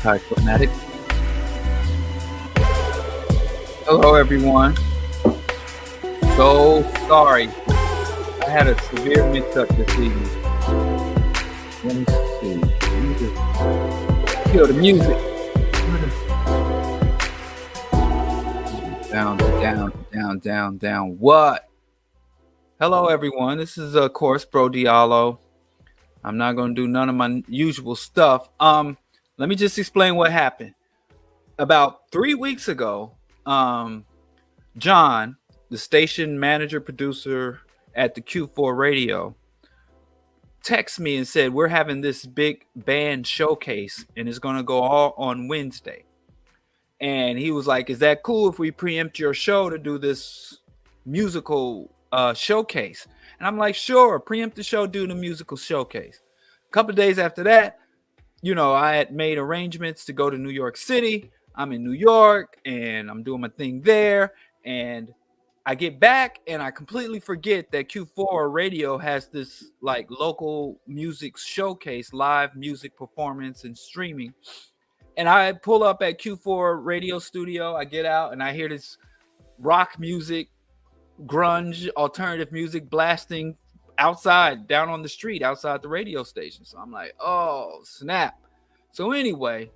Anticlimactic. Hello, everyone. So sorry. I had a severe mix-up this evening. Let me see. Let me just kill the music. Down. What? Hello, everyone. This is, of course, BroDiallo. I'm not going to do none of my usual stuff. Let me just explain what happened. About 3 weeks ago, John, the station manager producer at the Q4 radio, texted me and said, we're having this big band showcase and it's going to go all on Wednesday. And he was like, is that cool if we preempt your show to do this musical showcase? And I'm like, sure, preempt the show, do the musical showcase. A couple of days after that, I had made arrangements to go to New York City. I'm in New York and I'm doing my thing there. And I get back and I completely forget that Q4 radio has this like local music showcase, live music performance and streaming. And I pull up at Q4 radio studio. I get out and I hear this rock music, grunge, alternative music blasting outside, down on the street, outside the radio station. So I'm like, oh, snap. So anyway,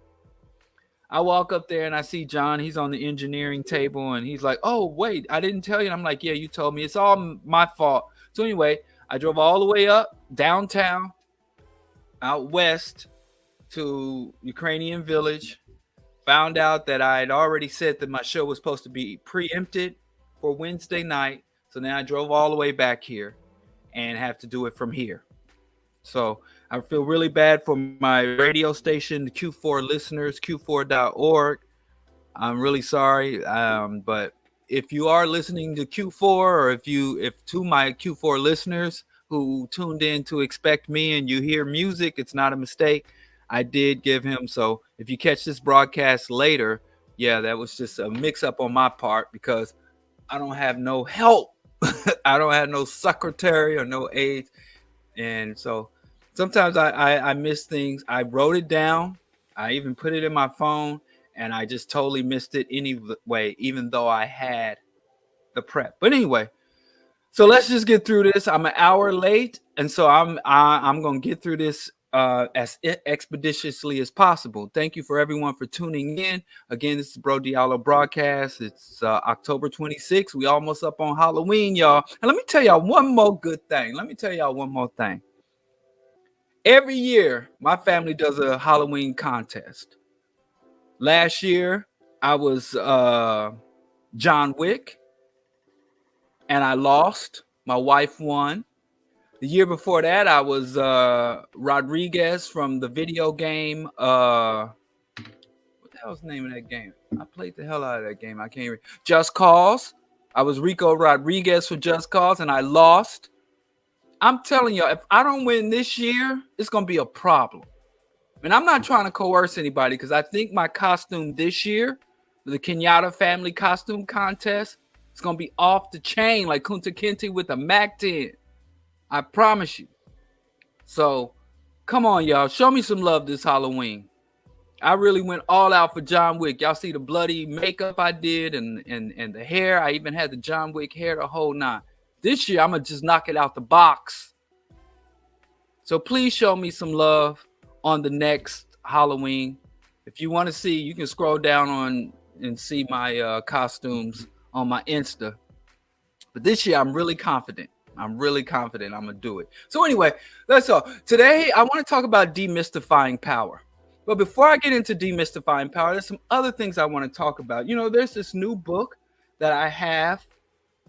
I walk up there and I see John. He's on the engineering table and he's like, oh, wait, I didn't tell you. And I'm like, yeah, you told me. It's all my fault. So anyway, I drove all the way up downtown, out west to Ukrainian Village, found out that I had already said that my show was supposed to be preempted for Wednesday night. So then I drove all the way back here and have to do it from here. So I feel really bad for my radio station, the Q4 listeners, q4.org. I'm really sorry. But if you are listening to Q4 or if to my Q4 listeners who tuned in to expect me and you hear music, it's not a mistake. I did give him. So if you catch this broadcast later, yeah, that was just a mix up on my part because I don't have no help. I don't have no secretary or no aides. And so sometimes I miss things. I wrote it down. I even put it in my phone and I just totally missed it anyway, even though I had the prep. But anyway, so let's just get through this. I'm an hour late. And so I'm going to get through this as expeditiously as possible. Thank you for everyone for tuning in. Again, this is BroDiallo broadcast. It's October 26th. We almost up on Halloween, y'all. And let me tell y'all one more good thing. Every year, my family does a Halloween contest. Last year, I was John Wick, and I lost. My wife won. The year before that, I was Rodriguez from the video game. What the hell's the name of that game? I played the hell out of that game. I can't remember. Just Cause. I was Rico Rodriguez for Just Cause, and I lost. I'm telling you, if I don't win this year, it's going to be a problem. And I'm not trying to coerce anybody because I think my costume this year, the Kenyatta family costume contest, it's going to be off the chain like Kunta Kinte with a Mac 10. I promise you. So, come on, y'all. Show me some love this Halloween. I really went all out for John Wick. Y'all see the bloody makeup I did and the hair. I even had the John Wick hair, the whole nine. This year, I'm going to just knock it out the box. So, please show me some love on the next Halloween. If you want to see, you can scroll down on and see my costumes on my Insta. But this year, I'm really confident. I'm really confident I'm gonna do it. So anyway, that's all. Today I want to talk about demystifying power. But before I get into demystifying power, there's some other things I want to talk about. There's this new book that I have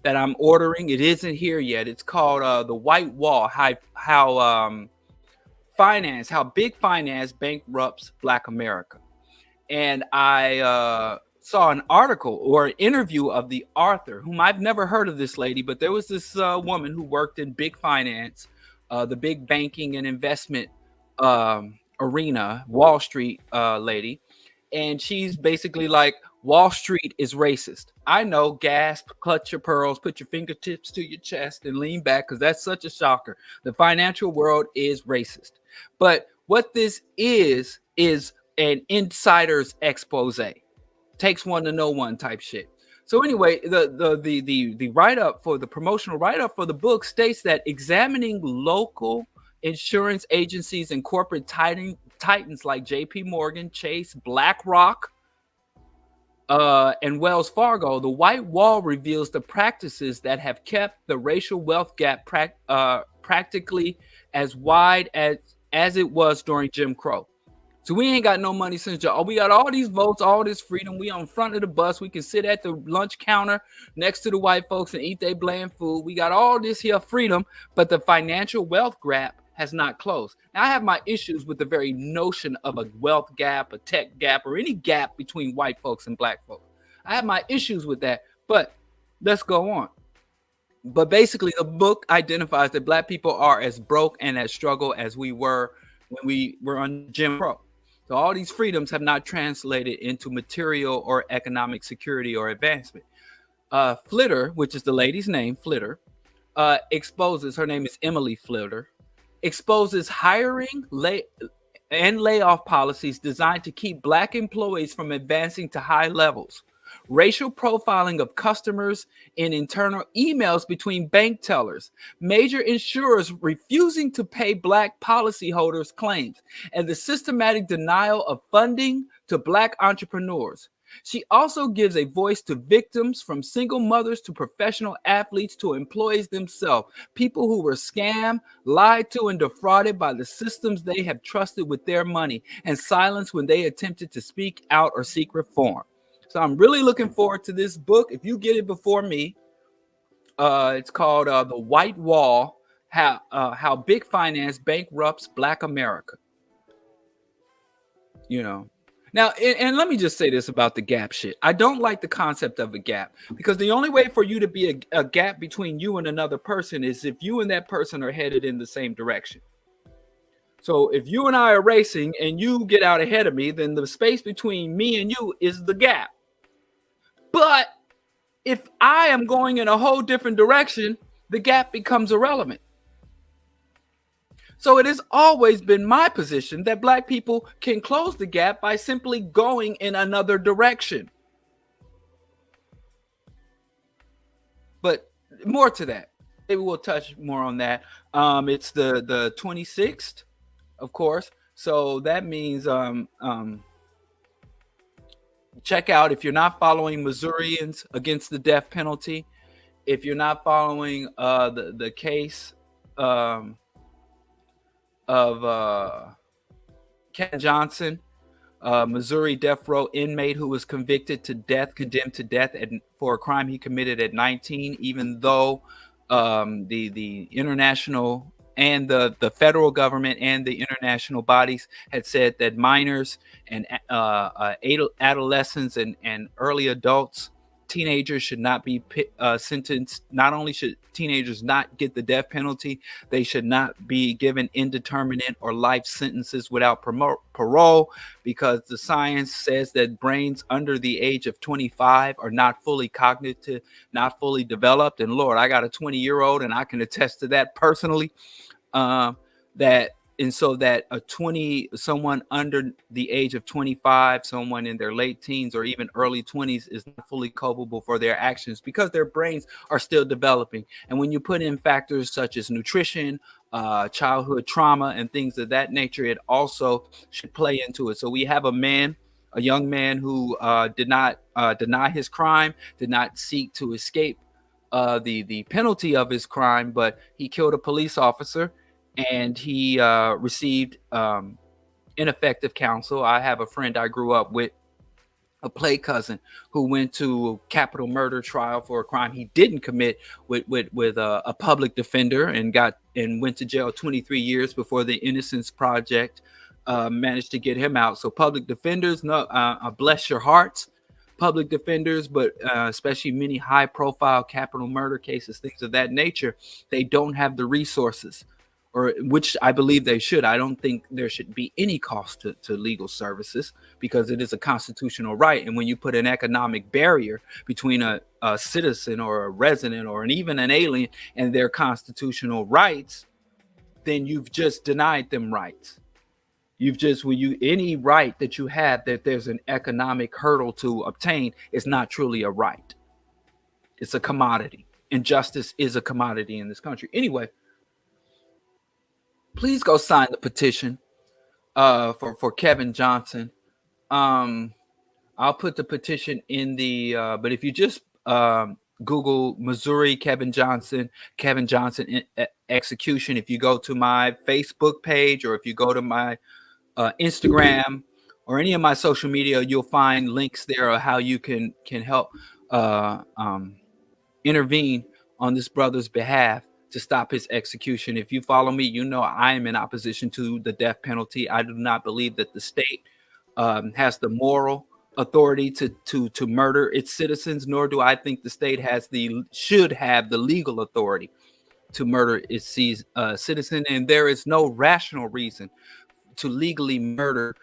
that I'm ordering. It isn't here yet. It's called The White Wall: How Big Finance Bankrupts Black America. And I saw an article or an interview of the author, whom I've never heard of this lady, but there was this woman who worked in big finance, the big banking and investment arena, Wall Street lady. And she's basically like, Wall Street is racist. I know, gasp, clutch your pearls, put your fingertips to your chest and lean back, because that's such a shocker. The financial world is racist. But what this is an insider's expose. Takes one to know one type shit. So anyway, the write-up for the promotional write-up for the book states that examining local insurance agencies and corporate titans like JP Morgan, Chase, BlackRock, and Wells Fargo, the White Wall reveals the practices that have kept the racial wealth gap practically as wide as it was during Jim Crow. So we ain't got no money since we got all these votes, all this freedom. We on front of the bus. We can sit at the lunch counter next to the white folks and eat their bland food. We got all this here freedom, but the financial wealth gap has not closed. Now, I have my issues with the very notion of a wealth gap, a tech gap, or any gap between white folks and black folks. I have my issues with that, but let's go on. But basically, the book identifies that black people are as broke and as struggle as we were when we were on Jim Crow. So all these freedoms have not translated into material or economic security or advancement. Flitter, which is the lady's name, Flitter, exposes, her name is Emily Flitter, exposes hiring and layoff policies designed to keep black employees from advancing to high levels. Racial profiling of customers in internal emails between bank tellers, major insurers refusing to pay black policyholders' claims, and the systematic denial of funding to black entrepreneurs. She also gives a voice to victims, from single mothers to professional athletes to employees themselves, people who were scammed, lied to, and defrauded by the systems they have trusted with their money, and silenced when they attempted to speak out or seek reform. So I'm really looking forward to this book. If you get it before me, it's called The White Wall: How Big Finance Bankrupts Black America. Now, and let me just say this about the gap shit. I don't like the concept of a gap, because the only way for you to be a gap between you and another person is if you and that person are headed in the same direction. So if you and I are racing and you get out ahead of me, then the space between me and you is the gap. But if I am going in a whole different direction, the gap becomes irrelevant. So it has always been my position that black people can close the gap by simply going in another direction. But more to that. Maybe we'll touch more on that. It's the 26th, of course. So that means check out, if you're not following Missourians against the death penalty, if you're not following the case of Ken Johnson, Missouri death row inmate who was condemned to death for a crime he committed at 19, even though the international and the federal government and the international bodies had said that minors and adolescents and early adults, teenagers, should not be sentenced. Not only should teenagers not get the death penalty, they should not be given indeterminate or life sentences without parole, because the science says that brains under the age of 25 are not fully cognitive, not fully developed. And Lord, I got a 20-year-old and I can attest to that personally. So that someone under the age of 25, someone in their late teens or even early 20s, is not fully culpable for their actions because their brains are still developing. And when you put in factors such as nutrition, childhood trauma, and things of that nature, it also should play into it. So we have a young man who did not deny his crime, did not seek to escape the penalty of his crime, but he killed a police officer, and he received ineffective counsel. I have a friend I grew up with, a play cousin, who went to capital murder trial for a crime he didn't commit with a public defender, and went to jail 23 years before the Innocence Project managed to get him out. So public defenders, no, bless your hearts, public defenders, but especially many high profile capital murder cases, things of that nature, they don't have the resources, or which I believe they should. I don't think there should be any cost to legal services, because it is a constitutional right. And when you put an economic barrier between a citizen or a resident or even an alien and their constitutional rights, then you've just denied them rights. You've just, when you, any right that you have that there's an economic hurdle to obtain, is not truly a right. It's a commodity, and justice is a commodity in this country. Anyway, please go sign the petition for Kevin Johnson. I'll put the petition in the but if you just Google Missouri Kevin Johnson execution, if you go to my Facebook page, or if you go to my Instagram or any of my social media, you'll find links there of how you can help intervene on this brother's behalf to stop his execution. If you follow me, you know I am in opposition to the death penalty. I do not believe that the state has the moral authority to murder its citizens, nor do I think the state should have the legal authority to murder its citizen. And there is no rational reason to legally murder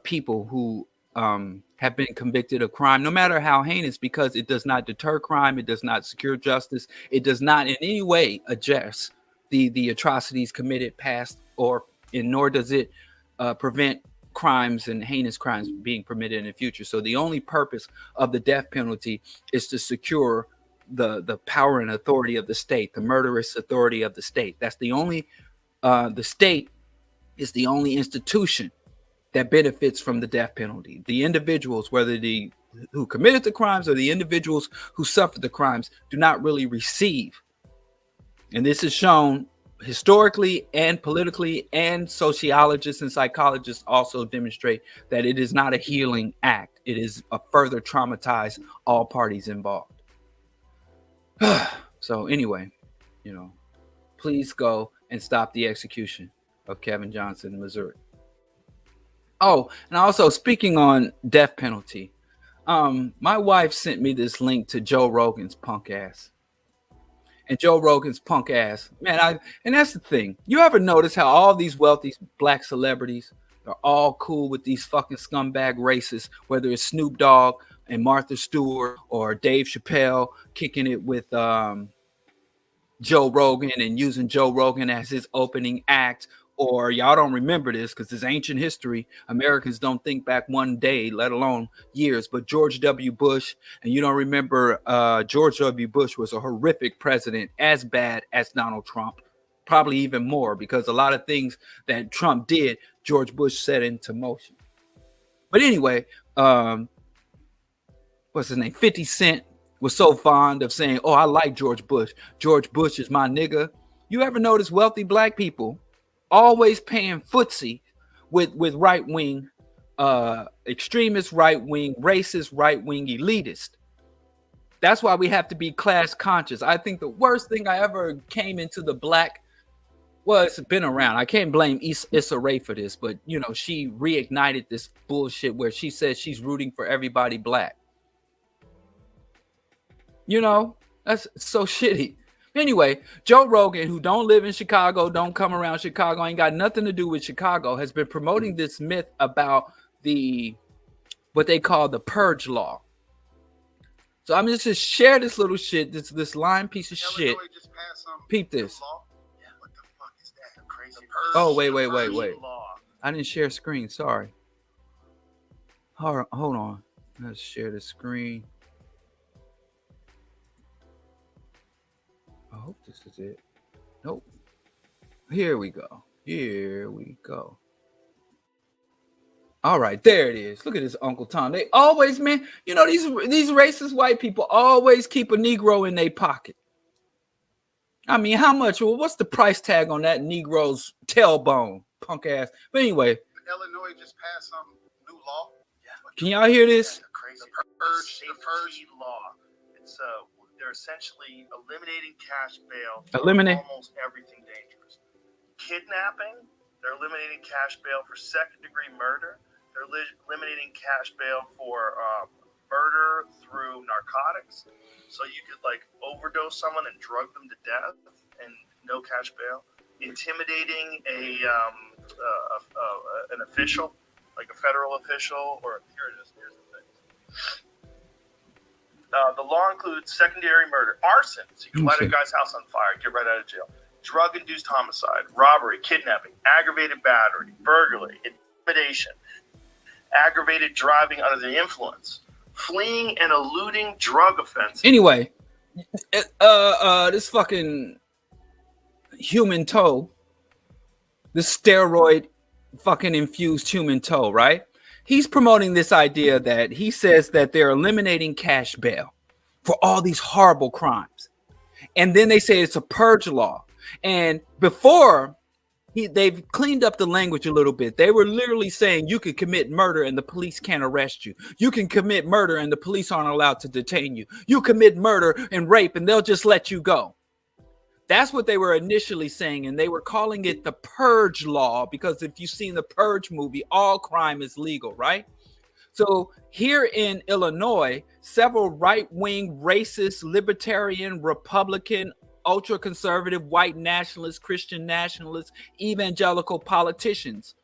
people who have been convicted of crime, no matter how heinous, because it does not deter crime, it does not secure justice, it does not in any way address the atrocities committed past, nor does it prevent crimes and heinous crimes being permitted in the future. So the only purpose of the death penalty is to secure the power and authority of the state, the murderous authority of the state. That's the only the state is the only institution that benefits from the death penalty. The individuals, whether who committed the crimes or the individuals who suffered the crimes, do not really receive. And this is shown historically and politically, and sociologists and psychologists also demonstrate that it is not a healing act. It is a further traumatize all parties involved. So anyway, please go and stop the execution of Kevin Johnson in Missouri. Oh, and also, speaking on death penalty, my wife sent me this link to Joe Rogan's punk ass. And Joe Rogan's punk ass, man, and that's the thing. You ever notice how all these wealthy black celebrities are all cool with these fucking scumbag racists, whether it's Snoop Dogg and Martha Stewart, or Dave Chappelle kicking it with Joe Rogan and using Joe Rogan as his opening act? Or y'all don't remember this because it's ancient history. Americans don't think back one day, let alone years. But George W. Bush, and you don't remember George W. Bush was a horrific president, as bad as Donald Trump, probably even more, because a lot of things that Trump did, George Bush set into motion. But anyway, what's his name? 50 Cent was so fond of saying, "Oh, I like George Bush. George Bush is my nigga." You ever notice wealthy black people always paying footsie with right-wing, extremist right-wing, racist right-wing elitist? That's why we have to be class conscious. I think the worst thing I ever came into the black, well, it's been around. I can't blame Issa Rae for this, but she reignited this bullshit where she says she's rooting for everybody black. That's so shitty. Anyway, Joe Rogan, who don't live in Chicago, don't come around Chicago, ain't got nothing to do with Chicago, has been promoting this myth about what they call the purge law. So I'm just to share this little shit, this lying piece of shit. Peep this. What the fuck is that? Crazy. Oh, wait. I didn't share screen. Sorry. Hold on. Let's share the screen. I hope this is it. Nope. Here we go. All right, there it is. Look at this Uncle Tom. They always, man, you know, these racist white people always keep a Negro in their pocket. I mean, how much? Well, what's the price tag on that Negro's tailbone, punk ass? But anyway, Illinois just passed some new law. can y'all hear this? Crazy. The purge law. It's they're essentially eliminating cash bail for Eliminate. almost everything dangerous. Kidnapping, they're eliminating cash bail for second-degree murder. They're eliminating cash bail for murder through narcotics. So you could like overdose someone and drug them to death and no cash bail. Intimidating an official, like a federal official, or here it is. Here's the thing. The law includes secondary murder, arson. So you can light a guy's house on fire, get right out of jail. Drug-induced homicide, robbery, kidnapping, aggravated battery, burglary, intimidation, aggravated driving under the influence, fleeing and eluding drug offenses. Anyway, this fucking human toe, this steroid fucking infused human toe, right? He's promoting this idea that he says that they're eliminating cash bail for all these horrible crimes. And then they say it's a purge law. And before, they've cleaned up the language a little bit. They were literally saying you could commit murder and the police can't arrest you. You can commit murder and the police aren't allowed to detain you. You commit murder and rape and they'll just let you go. That's what they were initially saying, and they were calling it the purge law because if you've seen the Purge movie, all crime is legal, right? So here in Illinois, several right-wing, racist, libertarian, Republican, ultra-conservative, white nationalists, Christian nationalists, evangelical politicians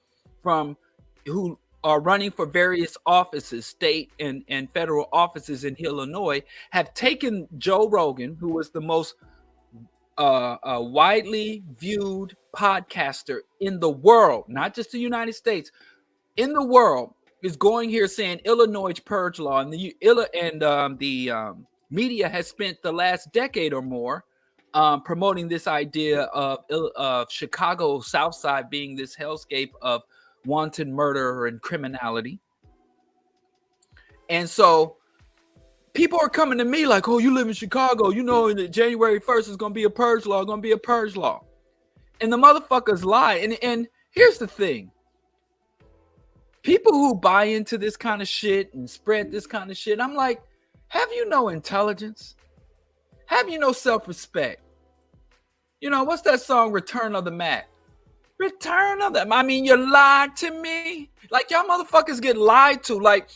from who are running for various offices, state and federal offices in Illinois, have taken Joe Rogan, who was the most a widely viewed podcaster in the world, not just the United States, in the world, is going here saying Illinois purge law, and the media has spent the last decade or more promoting this idea of Chicago South Side being this hellscape of wanton murder and criminality. And so people are coming to me like, oh, you live in Chicago. You know, January 1st is going to be a purge law, going to be a purge law. And the motherfuckers lie. And here's the thing. People who buy into this kind of shit and spread this kind of shit, I'm like, have you no intelligence? Have you no self-respect? You know, what's that song, Return of the Mac? Return of the I mean, you lied to me. Like, y'all motherfuckers get lied to. Like,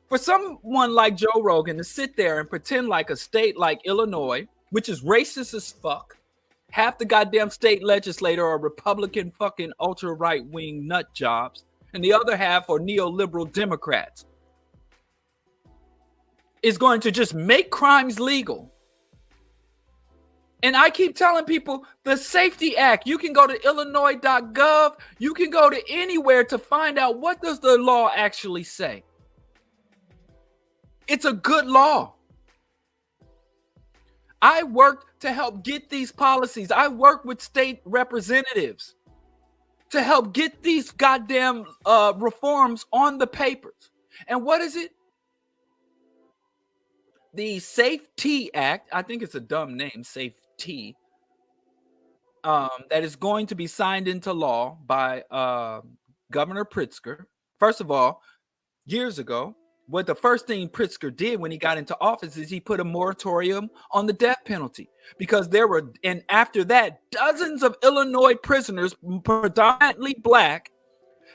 for someone like Joe Rogan to sit there and pretend like a state like Illinois, which is racist as fuck, half the goddamn state legislator are Republican fucking ultra right-wing nut jobs, and the other half are neoliberal Democrats, is going to just make crimes legal. And I keep telling people the Safety Act, you can go to illinois.gov, you can go to anywhere to find out what does the law actually say. It's a good law. I worked to help get these policies. I work with state representatives to help get these goddamn reforms on the papers. And what is it? The Safety Act, I think it's a dumb name, Safety, that is going to be signed into law by Governor Pritzker. First of all, years ago, what the first thing Pritzker did when he got into office is he put a moratorium on the death penalty because and after that, dozens of Illinois prisoners, predominantly black,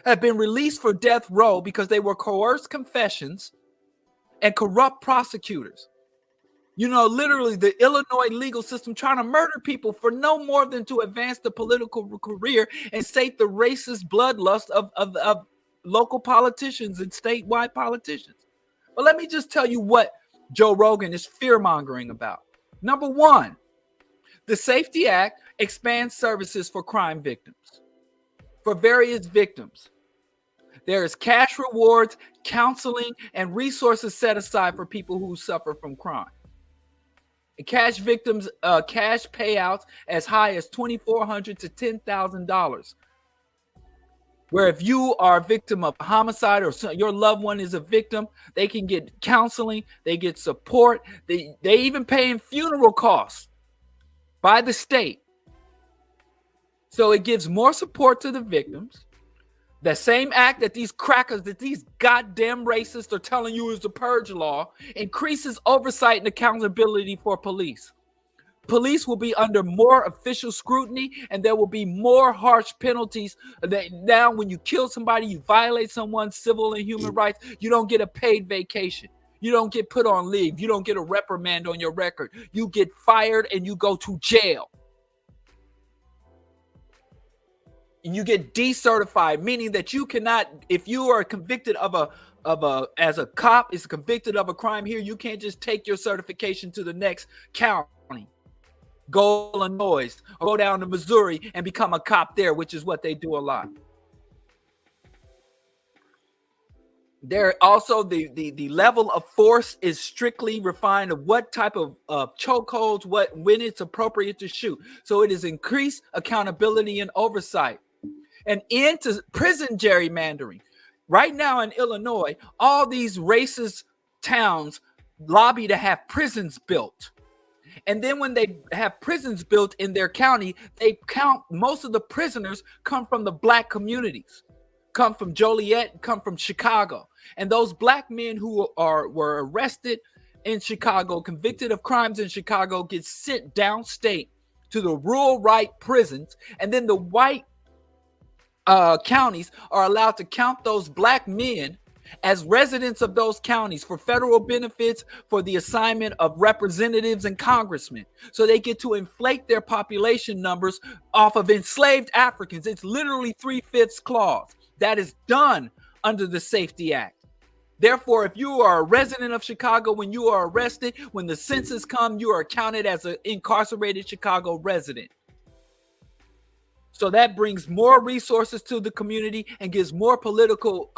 have been released for death row because they were coerced confessions and corrupt prosecutors. You know, literally the Illinois legal system trying to murder people for no more than to advance the political career and sate the racist bloodlust of local politicians and statewide politicians. But let me just tell you what Joe Rogan is fear-mongering about. Number one, the Safety Act expands services for crime victims, for various victims. There is cash rewards, counseling, and resources set aside for people who suffer from crime. And cash victims, cash payouts as high as $2,400 to $10,000. where if you are a victim of homicide or your loved one is a victim, they can get counseling, they get support, they even paying funeral costs by the state. So it gives more support to the victims. The same act that these crackers, that these goddamn racists are telling you is the purge law, increases oversight and accountability for police. Police will be under more official scrutiny, and there will be more harsh penalties. That now, when you kill somebody, you violate someone's civil and human rights, you don't get a paid vacation. You don't get put on leave. You don't get a reprimand on your record. You get fired and you go to jail. And you get decertified, meaning that you cannot, if you are convicted as a cop is convicted of a crime here, you can't just take your certification to the next county, go to Illinois, or go down to Missouri and become a cop there, which is what they do a lot. There also the level of force is strictly refined of what type of chokeholds, when it's appropriate to shoot. So it is increased accountability and oversight. And into prison gerrymandering. Right now in Illinois, all these racist towns lobby to have prisons built. And then when they have prisons built in their county, they count most of the prisoners come from the black communities, come from Joliet, come from Chicago. And those black men who were arrested in Chicago, convicted of crimes in Chicago, get sent downstate to the rural right prisons. And then the white counties are allowed to count those black men as residents of those counties for federal benefits, for the assignment of representatives and congressmen. So they get to inflate their population numbers off of enslaved Africans. It's literally 3/5 clause that is done under the Safety Act. Therefore, if you are a resident of Chicago, when you are arrested, when the census comes, you are counted as an incarcerated Chicago resident. So that brings more resources to the community and gives more political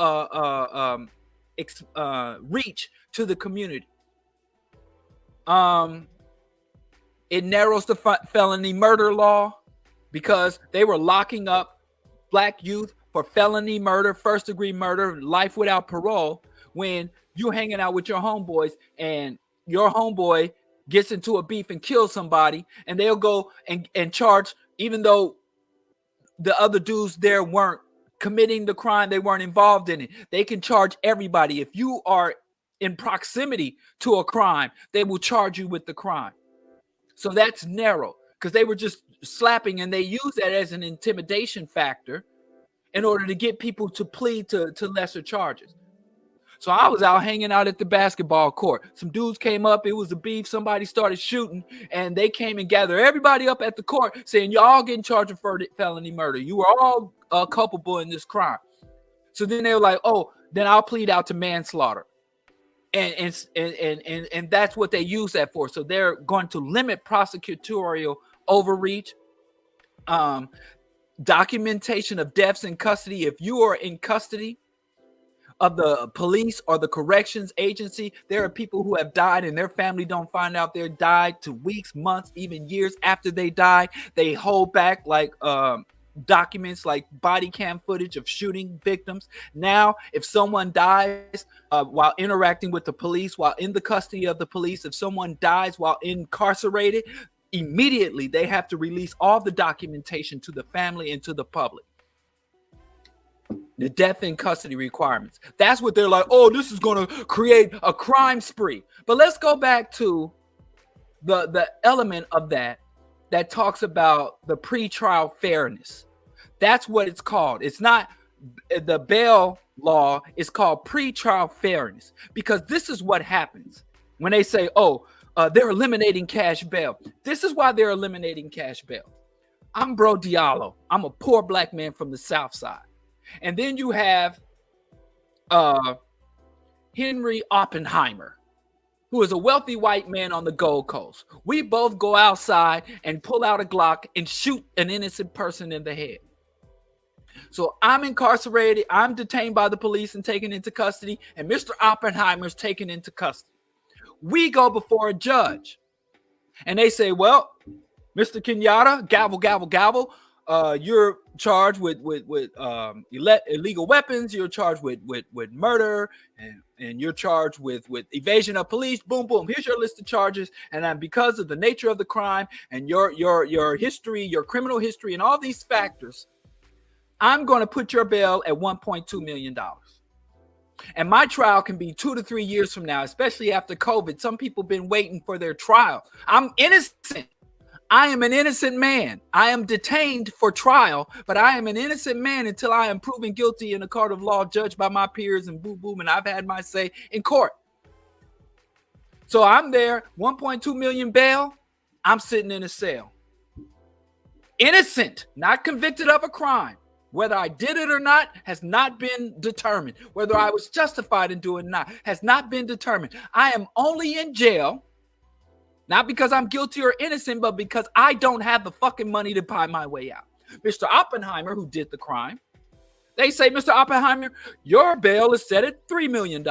reach to the community. It narrows the felony murder law because they were locking up black youth for felony murder, first-degree murder, life without parole, when you're hanging out with your homeboys and your homeboy gets into a beef and kills somebody, and they'll go and charge, even though the other dudes there weren't committing the crime, they weren't involved in it. They can charge everybody. If you are in proximity to a crime, they will charge you with the crime. So that's narrow because they were just slapping, and they use that as an intimidation factor in order to get people to plead to lesser charges. So I was out hanging out at the basketball court. Some dudes came up. It was a beef. Somebody started shooting, and they came and gathered everybody up at the court saying, y'all getting charged for felony murder. You were all culpable in this crime. So then they were like, oh, then I'll plead out to manslaughter. And that's what they use that for. So they're going to limit prosecutorial overreach, documentation of deaths in custody. If you are in custody of the police or the corrections agency, there are people who have died and their family don't find out they died to weeks, months, even years after they died. They hold back like documents like body cam footage of shooting victims. Now, if someone dies while interacting with the police, while in the custody of the police, if someone dies while incarcerated, immediately they have to release all the documentation to the family and to the public. The death in custody requirements. That's what they're like, oh, this is going to create a crime spree. But let's go back to the element of that talks about the pretrial fairness. That's what it's called. It's not the bail law. It's called pretrial fairness, because this is what happens when they say, oh, they're eliminating cash bail. This is why they're eliminating cash bail. I'm BroDiallo. I'm a poor black man from the South Side. And then you have Henry Oppenheimer, who is a wealthy white man on the Gold Coast. We both go outside and pull out a Glock and shoot an innocent person in the head. So I'm incarcerated. I'm detained by the police and taken into custody. And Mr. Oppenheimer's taken into custody. We go before a judge. And they say, well, Mr. Kenyatta, gavel, gavel, gavel. you're charged with illegal weapons. You're charged with murder, and you're charged with evasion of police. Boom, boom. Here's your list of charges. And then because of the nature of the crime and your history, your criminal history, and all these factors, I'm going to put your bail at $1.2 million. And my trial can be 2 to 3 years from now, especially after COVID. Some people have been waiting for their trial. I'm innocent. I am an innocent man. I am detained for trial, but I am an innocent man until I am proven guilty in a court of law, judged by my peers, and boom, boom, and I've had my say in court. So I'm there, 1.2 million bail. I'm sitting in a cell. Innocent, not convicted of a crime. Whether I did it or not has not been determined. Whether I was justified in doing it or not has not been determined. I am only in jail, not because I'm guilty or innocent, but because I don't have the fucking money to buy my way out. Mr. Oppenheimer, who did the crime, they say, Mr. Oppenheimer, your bail is set at $3 million.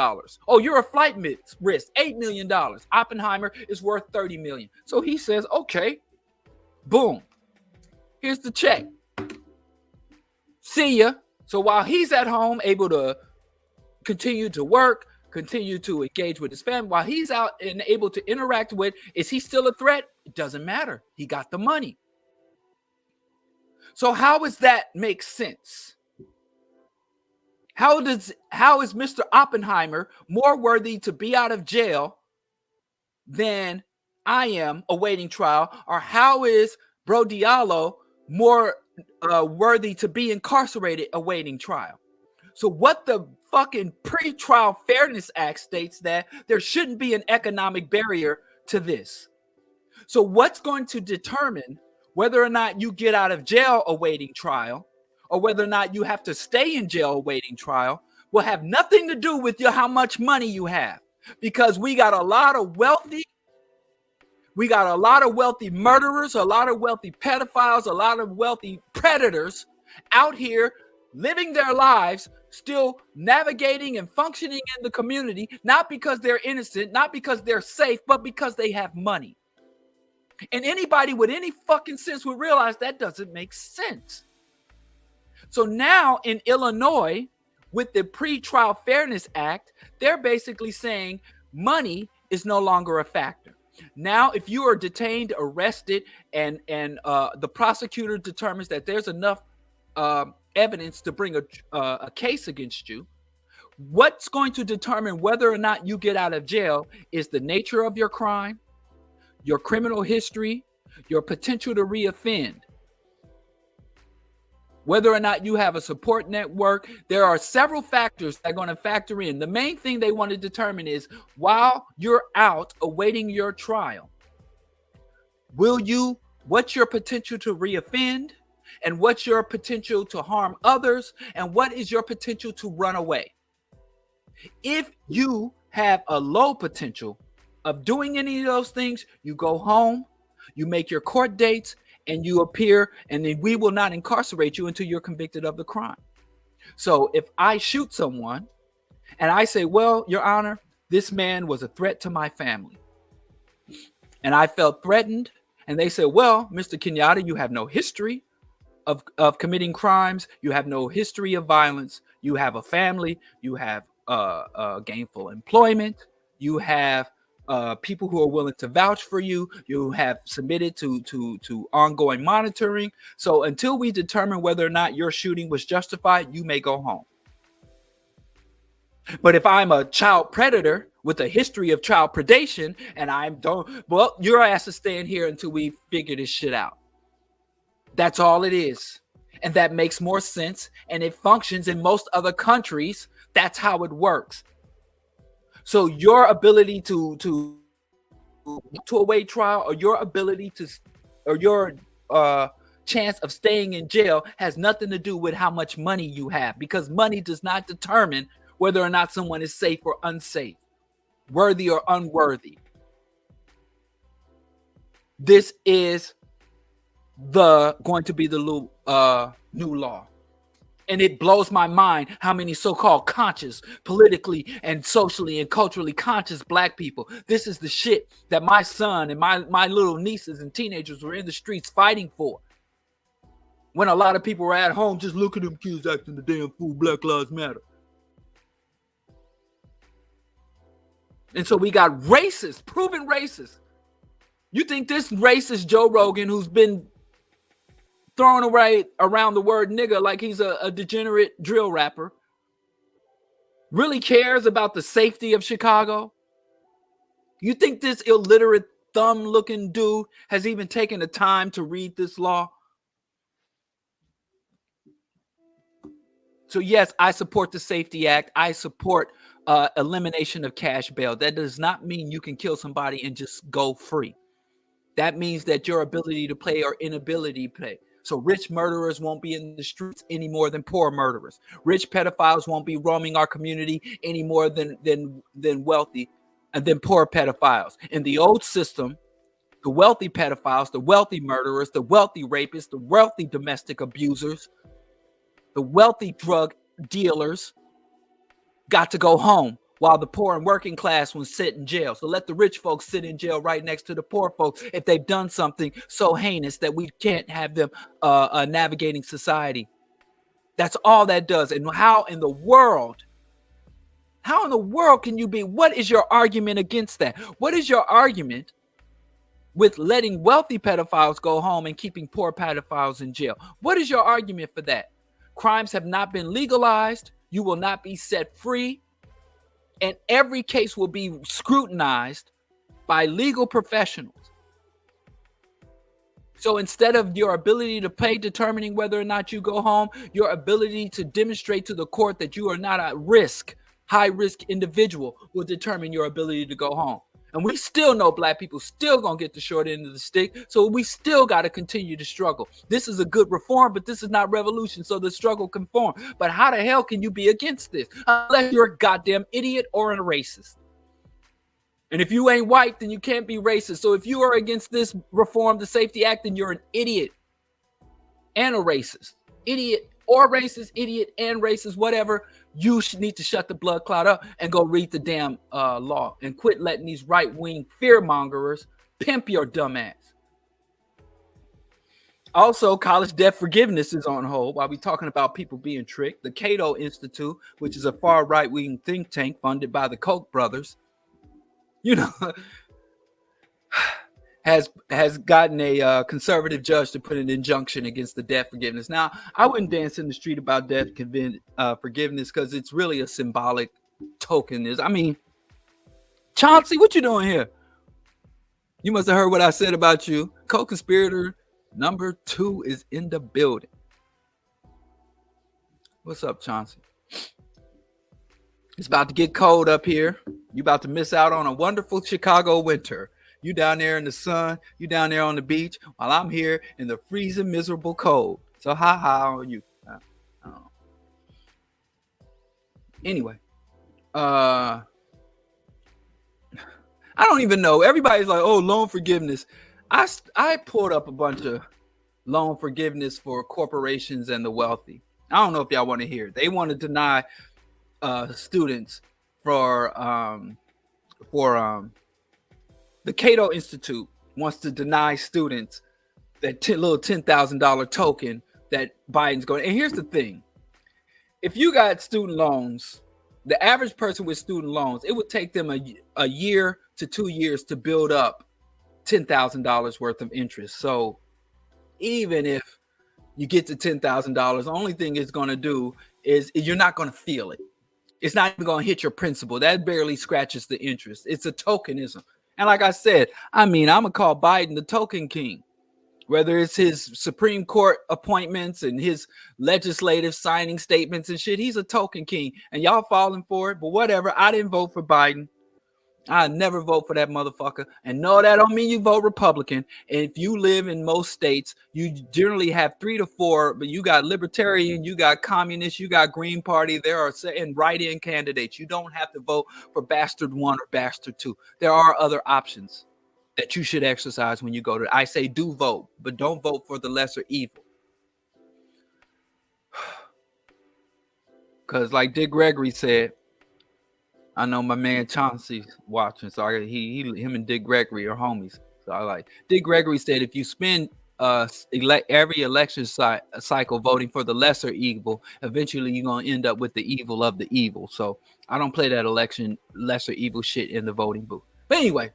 Oh, you're a flight risk, $8 million. Oppenheimer is worth $30 million. So he says, okay, boom. Here's the check. See ya. So while he's at home, able to continue to work, continue to engage with his family, while he's out and able to interact with, is he still a threat? It doesn't matter. He got the money. So how does that make sense? How is Mr. Oppenheimer more worthy to be out of jail than I am awaiting trial? Or how is BroDiallo more worthy to be incarcerated awaiting trial? So what the fucking Pretrial Fairness Act states that there shouldn't be an economic barrier to this. So what's going to determine whether or not you get out of jail awaiting trial, or whether or not you have to stay in jail awaiting trial, will have nothing to do with how much money you have. Because we got a lot of wealthy murderers, a lot of wealthy pedophiles, a lot of wealthy predators out here living their lives, still navigating and functioning in the community, not because they're innocent, not because they're safe, but because they have money. And anybody with any fucking sense would realize that doesn't make sense. So now in Illinois, with the Pretrial Fairness Act, they're basically saying money is no longer a factor. Now, if you are detained, arrested, and the prosecutor determines that there's enough evidence to bring a case against you, what's going to determine whether or not you get out of jail is the nature of your crime, your criminal history, your potential to reoffend, whether or not you have a support network. There are several factors that are going to factor in. The main thing they want to determine is, while you're out awaiting your trial, what's your potential to reoffend, and what's your potential to harm others, and what is your potential to run away? If you have a low potential of doing any of those things, you go home, you make your court dates, and you appear, and then we will not incarcerate you until you're convicted of the crime. So if I shoot someone and I say, well, Your Honor, this man was a threat to my family, and I felt threatened, and they say, well, Mr. Kenyatta, you have no history of committing crimes. You have no history of violence. You have a family. You have gainful employment. You have people who are willing to vouch for you. You have submitted to ongoing monitoring. So until we determine whether or not your shooting was justified, you may go home. But if I'm a child predator with a history of child predation and your ass is staying here until we figure this shit out. That's all it is. And that makes more sense. And it functions in most other countries. That's how it works. So your ability to await trial, or your ability or your chance of staying in jail has nothing to do with how much money you have, because money does not determine whether or not someone is safe or unsafe, worthy or unworthy. This is going to be the new law. And it blows my mind how many so-called conscious, politically and socially and culturally conscious black people, this is the shit that my son and my little nieces and teenagers were in the streets fighting for. when a lot of people were at home just look at them kids acting the damn fool, Black Lives Matter. And so we got racists, proven racists. You think this racist Joe Rogan, who's been throwing around the word nigga like he's a degenerate drill rapper, really cares about the safety of Chicago? You think this illiterate thumb-looking dude has even taken the time to read this law? So yes, I support the Safety Act. I support elimination of cash bail. That does not mean you can kill somebody and just go free. That means that your ability to pay or inability to pay. So rich murderers won't be in the streets any more than poor murderers. Rich pedophiles won't be roaming our community any more than wealthy and then poor pedophiles. In the old system, the wealthy pedophiles, the wealthy murderers, the wealthy rapists, the wealthy domestic abusers, the wealthy drug dealers got to go home while the poor and working class ones sit in jail. So let the rich folks sit in jail right next to the poor folks if they've done something so heinous that we can't have them navigating society. That's all that does. And how in the world can you be? What is your argument against that? What is your argument with letting wealthy pedophiles go home and keeping poor pedophiles in jail? What is your argument for that? Crimes have not been legalized. You will not be set free. And every case will be scrutinized by legal professionals. So instead of your ability to pay determining whether or not you go home, your ability to demonstrate to the court that you are not a high risk individual will determine your ability to go home. And we still know black people still gonna get the short end of the stick. So we still got to continue to struggle. This is a good reform, but this is not revolution. So the struggle can form. But how the hell can you be against this? Unless you're a goddamn idiot or a racist. And if you ain't white, then you can't be racist. So if you are against this reform, the Safety Act, then you're an idiot and a racist. Idiot or racist, idiot and racist, whatever. You should need to shut the blood clot up and go read the damn law and quit letting these right-wing fear-mongers pimp your dumb ass. Also, college debt forgiveness is on hold while we're talking about people being tricked. The Cato Institute, which is a far right-wing think tank funded by the Koch brothers, has gotten a conservative judge to put an injunction against the debt forgiveness. Now, I wouldn't dance in the street about debt forgiveness because it's really a symbolic token. I mean, Chauncey, what you doing here? You must have heard what I said about you. Co-conspirator number 2 is in the building. What's up, Chauncey? It's about to get cold up here. You about to miss out on a wonderful Chicago winter. You down there in the sun, you down there on the beach, while I'm here in the freezing, miserable cold. So how are you? I don't know. Anyway, I don't even know. Everybody's like, oh, loan forgiveness. I pulled up a bunch of loan forgiveness for corporations and the wealthy. I don't know if y'all want to hear it. They want to deny students for the Cato Institute wants to deny students that little $10,000 token that Biden's going. And here's the thing. If you got student loans, the average person with student loans, it would take them a year to 2 years to build up $10,000 worth of interest. So even if you get to $10,000, the only thing it's going to do is you're not going to feel it. It's not even going to hit your principal. That barely scratches the interest. It's a tokenism. And like I said, I'm going to call Biden the token king, whether it's his Supreme Court appointments and his legislative signing statements and shit. He's a token king and y'all falling for it. But whatever. I didn't vote for Biden. I never vote for that motherfucker. And no, that don't mean you vote Republican. And if you live in most states, you generally have 3 to 4, but you got libertarian, you got communist, you got Green Party. There are and write-in candidates. You don't have to vote for bastard 1 or bastard 2. There are other options that you should exercise when you go to. I say do vote, but don't vote for the lesser evil. Because like Dick Gregory said, I know my man Chauncey's watching, so him and Dick Gregory are homies. So I like Dick Gregory said, if you spend every election cycle voting for the lesser evil, eventually you're gonna end up with the evil of the evil. So I don't play that lesser evil shit in the voting booth. But anyway,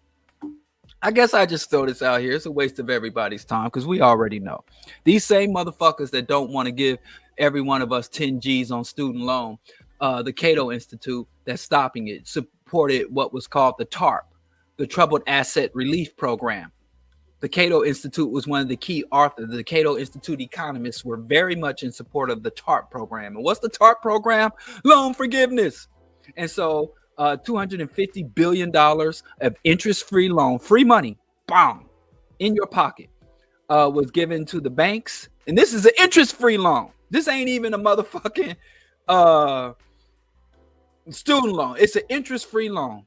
I guess I just throw this out here. It's a waste of everybody's time because we already know these same motherfuckers that don't want to give every one of us 10 G's on student loan. The Cato Institute that's stopping it supported what was called the TARP, the Troubled Asset Relief Program. The Cato Institute was one of the key authors. The Cato Institute economists were very much in support of the TARP program. And what's the TARP program? Loan forgiveness. And so $250 billion of interest-free loan, free money, bam, in your pocket, was given to the banks. And this is an interest-free loan. This ain't even a motherfucking student loan. It's an interest-free loan.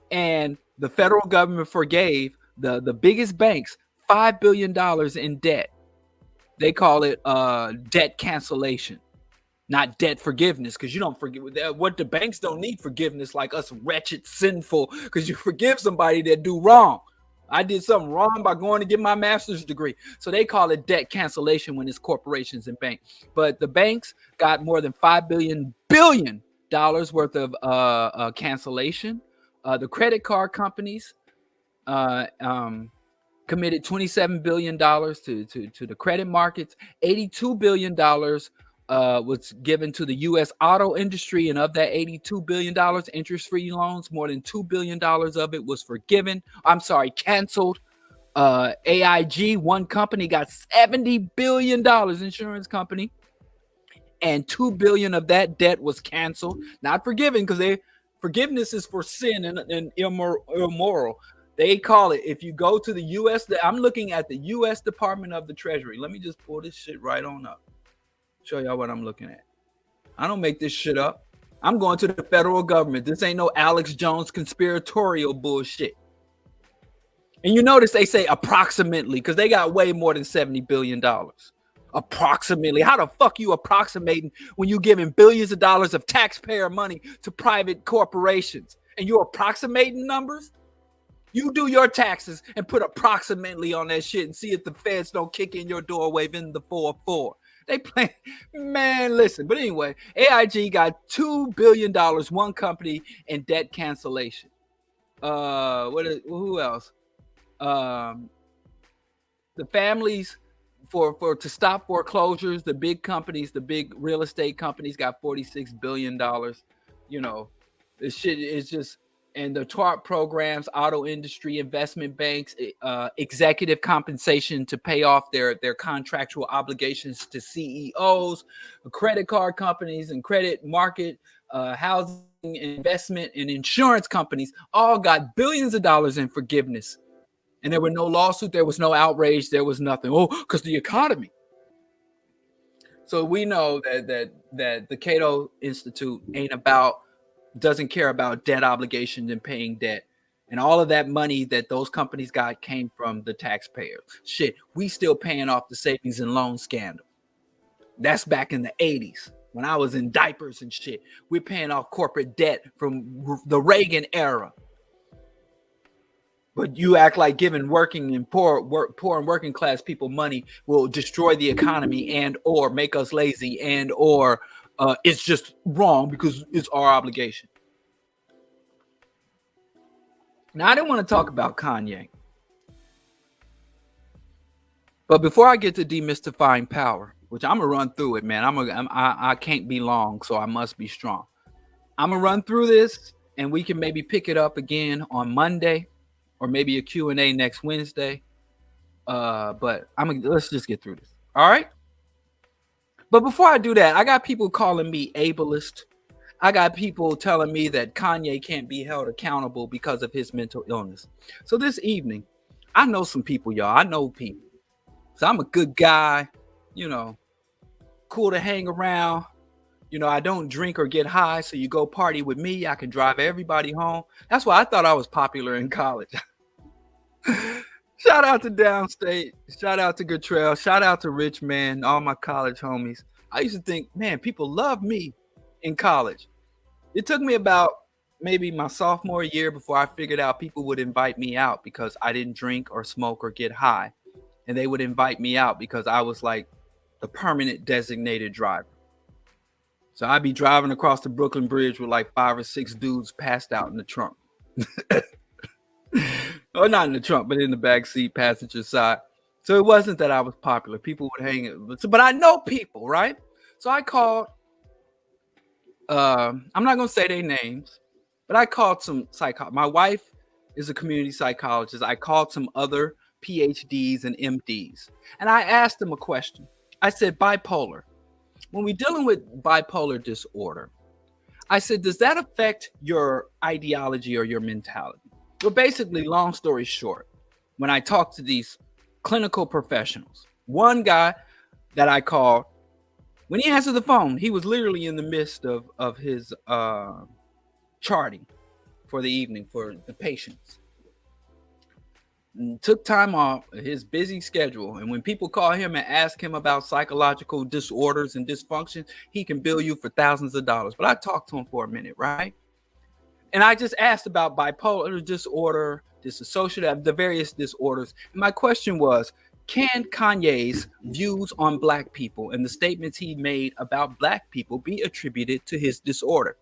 And the federal government forgave the biggest banks $5 billion in debt. They call it debt cancellation, not debt forgiveness, because you don't forgive what the banks don't need forgiveness like us wretched sinful, because you forgive somebody that do wrong. I did something wrong by going to get my master's degree. So they call it debt cancellation when it's corporations and banks. But the banks got more than $5 billion worth of cancellation. The credit card companies committed $27 billion to the credit markets. $82 billion was given to the U.S. auto industry, and of that $82 billion interest-free loans, more than $2 billion of it was canceled. AIG, one company, got $70 billion, insurance company, and $2 billion of that debt was canceled, not forgiven, because forgiveness is for sin and immoral. They call it, if you go to the U.S., I'm looking at the U.S. Department of the Treasury. Let me just pull this shit right on up. Show y'all what I'm looking at. I don't make this shit up. I'm going to the federal government. This ain't no Alex Jones conspiratorial bullshit. And you notice they say approximately, because they got way more than $70 billion. Approximately. How the fuck you approximating when you giving billions of dollars of taxpayer money to private corporations? And you're approximating numbers? You do your taxes and put approximately on that shit and see if the feds don't kick in your door waving the 4-4. They play, man, listen. But anyway, AIG got $2 billion, one company, in debt cancellation. Who else? The families to stop foreclosures, the big companies, the big real estate companies got $46 billion. You know, this shit is just, and the TARP programs, auto industry, investment banks, executive compensation to pay off their contractual obligations to CEOs, credit card companies and credit market, housing, investment, and insurance companies all got billions of dollars in forgiveness. And there were no lawsuit, there was no outrage, there was nothing. Oh, because the economy. So we know that the Cato Institute doesn't care about debt obligations and paying debt. And all of that money that those companies got came from the taxpayers. Shit, we still paying off the savings and loan scandal. That's back in the 80s when I was in diapers and shit. We're paying off corporate debt from the Reagan era. But you act like giving working and poor and working class people money will destroy the economy and or make us lazy and or it's just wrong because it's our obligation. Now, I didn't want to talk about Kanye. But before I get to demystifying power, which I'm going to run through it, man. I can't be long, so I must be strong. I'm going to run through this, and we can maybe pick it up again on Monday or maybe a Q&A next Wednesday. But let's just get through this. All right? But before I do that, I got people calling me ableist. I got people telling me that Kanye can't be held accountable because of his mental illness. So this evening, I know some people, y'all. I know people. So I'm a good guy, cool to hang around. I don't drink or get high. So you go party with me. I can drive everybody home. That's why I thought I was popular in college. Shout out to Downstate. Shout out to Goodtrail. Shout out to Rich Man, all my college homies. I used to think, man, people love me in college. It took me about maybe my sophomore year before I figured out people would invite me out because I didn't drink or smoke or get high. and they would invite me out because I was like the permanent designated driver. So I'd be driving across the Brooklyn Bridge with like 5 or 6 dudes passed out in the trunk. Or not in the trunk, but in the back seat, passenger side. So it wasn't that I was popular. People would hang it, but I know people, right? So I called. I'm not gonna say their names, but I called some My wife is a community psychologist. I called some other PhDs and MDs, and I asked them a question. I said, bipolar. When we're dealing with bipolar disorder, I said, does that affect your ideology or your mentality? Well, basically, long story short, when I talked to these clinical professionals, one guy that I called, when he answered the phone, he was literally in the midst of his charting for the evening for the patients. And took time off his busy schedule. And when people call him and ask him about psychological disorders and dysfunction, he can bill you for thousands of dollars. But I talked to him for a minute, right? And I just asked about bipolar disorder, dissociative, the various disorders. And my question was, can Kanye's views on black people and the statements he made about black people be attributed to his disorder?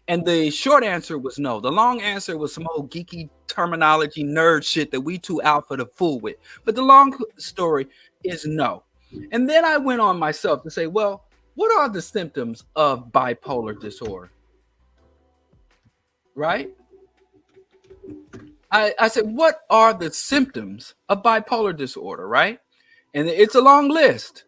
And the short answer was no. The long answer was some old geeky terminology nerd shit that we too alpha to fool with. But the long story is no. And then I went on myself to say, well, what are the symptoms of bipolar disorder? Right? I said, what are the symptoms of bipolar disorder, right? And it's a long list,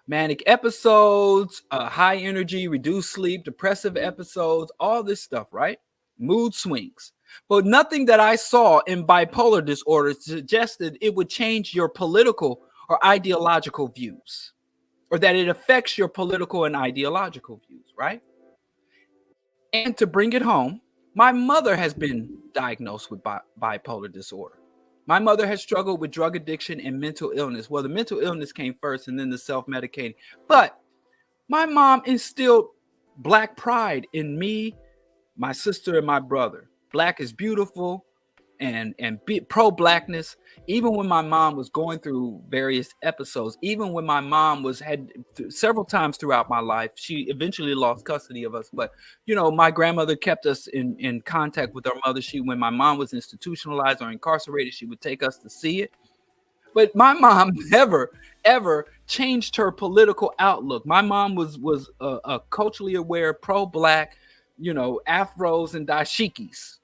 manic episodes, high energy, reduced sleep, depressive episodes, all this stuff, right? Mood swings. But nothing that I saw in bipolar disorder suggested it would change your political or ideological views, or that it affects your political and ideological views, right? And to bring it home, my mother has been diagnosed with bipolar disorder. My mother has struggled with drug addiction and mental illness. Well, the mental illness came first and then the self-medicating. But my mom instilled black pride in me, my sister, and my brother. Black is beautiful and pro-blackness. Even when my mom was going through various episodes, even when my mom had several times throughout my life, she eventually lost custody of us. But my grandmother kept us in contact with our mother. When my mom was institutionalized or incarcerated, she would take us to see it. But my mom never ever changed her political outlook. My mom was a culturally aware, pro-black, afros and dashikis.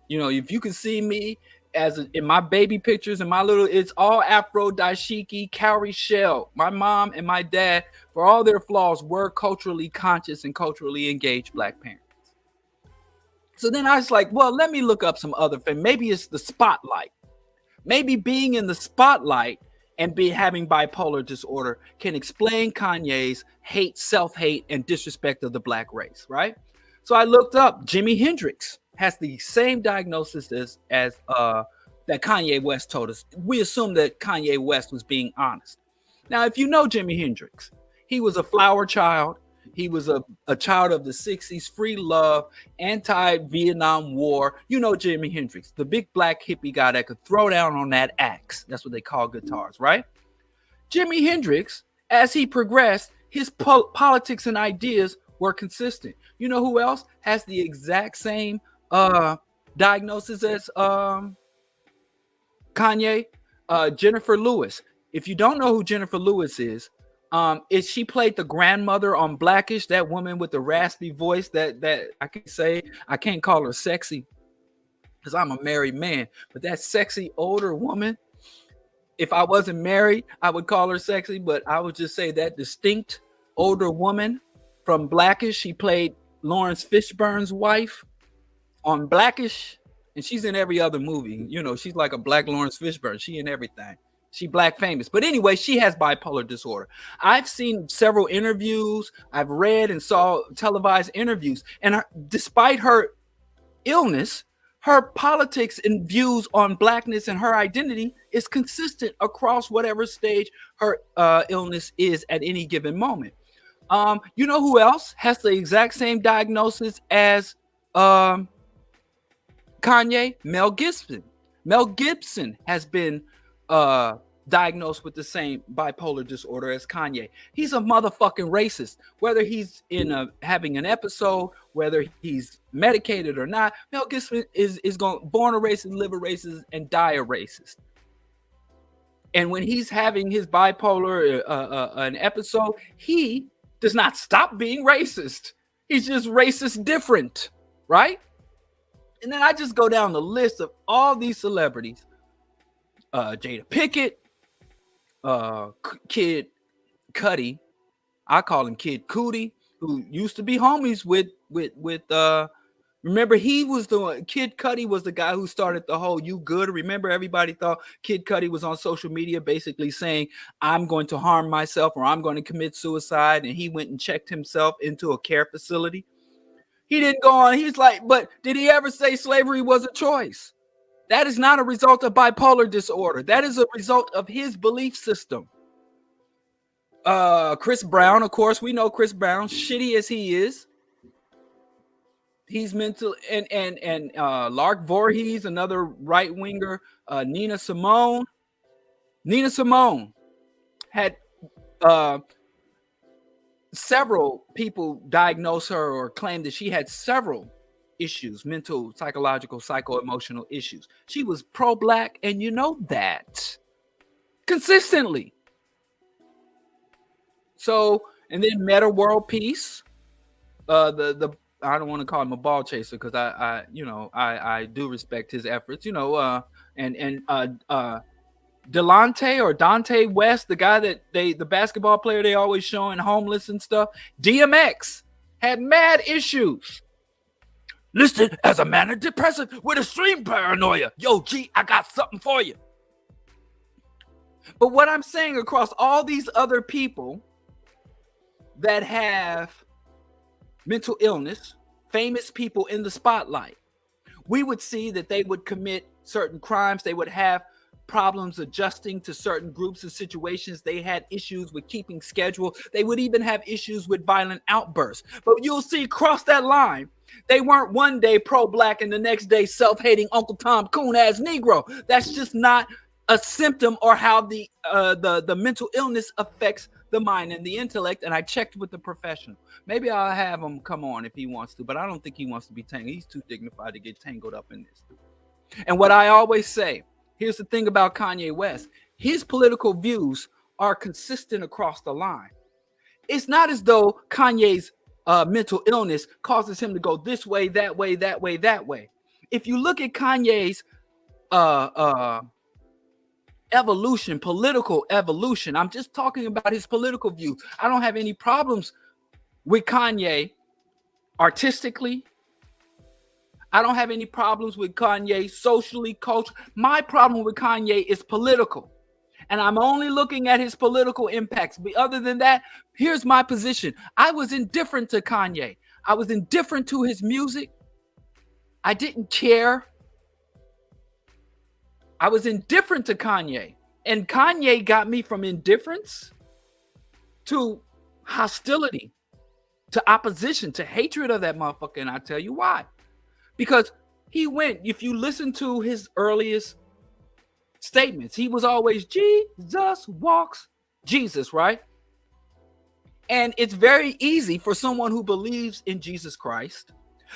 If you can see me in my baby pictures and it's all afro, dashiki, cowrie shell. My mom and my dad, for all their flaws, were culturally conscious and culturally engaged black parents. So then I was like, well, let me look up some other thing. Maybe it's the spotlight. Maybe being in the spotlight and having bipolar disorder can explain Kanye's hate, self-hate, and disrespect of the black race, right? So I looked up Jimi Hendrix has the same diagnosis as that Kanye West told us. We assume that Kanye West was being honest. Now, if you know Jimi Hendrix, he was a flower child. He was a child of the 60s, free love, anti-Vietnam War. Jimi Hendrix, the big black hippie guy that could throw down on that axe. That's what they call guitars, right? Jimi Hendrix, as he progressed, his politics and ideas were consistent. You know who else has the exact same diagnosis as Kanye? Jennifer Lewis. If you don't know who Jennifer Lewis is she played the grandmother on Blackish, that woman with the raspy voice that I can't call her sexy because I'm a married man, but that sexy older woman, if I wasn't married, I would call her sexy, but I would just say that distinct older woman from Blackish. She played Lawrence Fishburne's wife on Blackish, and she's in every other movie. She's like a black Lawrence Fishburne. She in everything. She black famous. But anyway, she has bipolar disorder. I've seen several interviews. I've read and saw televised interviews. And despite her illness, her politics and views on blackness and her identity is consistent across whatever stage her illness is at any given moment. You know who else has the exact same diagnosis as Kanye? Mel Gibson. Mel Gibson has been diagnosed with the same bipolar disorder as Kanye. He's a motherfucking racist. Whether he's having an episode, whether he's medicated or not, Mel Gibson is born a racist, live a racist, and die a racist. And when he's having his bipolar an episode, he does not stop being racist. He's just racist different, right? And then I just go down the list of all these celebrities. Jada Pinkett, Kid Cudi, I call him Kid Cudi, who used to be homies with remember he was the one, Kid Cudi was the guy who started the whole "you good." Remember, everybody thought Kid Cudi was on social media basically saying, I'm going to harm myself or I'm going to commit suicide, and he went and checked himself into a care facility. He didn't go on. He's like, but did he ever say slavery was a choice? That is not a result of bipolar disorder. That is a result of his belief system. Chris Brown, of course, we know Chris Brown, shitty as he is. He's mental, and Lark Voorhees, another right winger. Nina Simone had several people diagnose her or claim that she had several issues, mental, psychological, psycho-emotional issues. She was pro-black, and you know that consistently. So, and then Meta World Peace, the I don't want to call him a ball chaser because I do respect his efforts, and Delonte or Dante West, the guy that the basketball player they always showing homeless and stuff. DMX had mad issues. Listed as a manic depressive with extreme paranoia. Yo, G, I got something for you. But what I'm saying across all these other people that have mental illness, famous people in the spotlight, we would see that they would commit certain crimes. They would have problems adjusting to certain groups and situations. They had issues with keeping schedule. They would even have issues with violent outbursts. But you'll see across that line, they weren't one day pro-black and the next day self-hating Uncle Tom coon-ass Negro. That's just not a symptom or how the mental illness affects the mind and the intellect. And I checked with the professional. Maybe I'll have him come on if he wants to, but I don't think he wants to be tangled. He's too dignified to get tangled up in this. And what I always say, here's the thing about Kanye West. His political views are consistent across the line. It's not as though Kanye's mental illness causes him to go this way, that way, that way, that way. If you look at Kanye's evolution, political evolution, I'm just talking about his political views. I don't have any problems with Kanye artistically. I don't have any problems with Kanye socially, culturally. My problem with Kanye is political. And I'm only looking at his political impacts. But other than that, here's my position. I was indifferent to Kanye. I was indifferent to his music. I didn't care. I was indifferent to Kanye. And Kanye got me from indifference to hostility, to opposition, to hatred of that motherfucker. And I'll tell you why. Because he went, if you listen to his earliest statements, he was always Jesus walks Jesus, right? And it's very easy for someone who believes in Jesus Christ,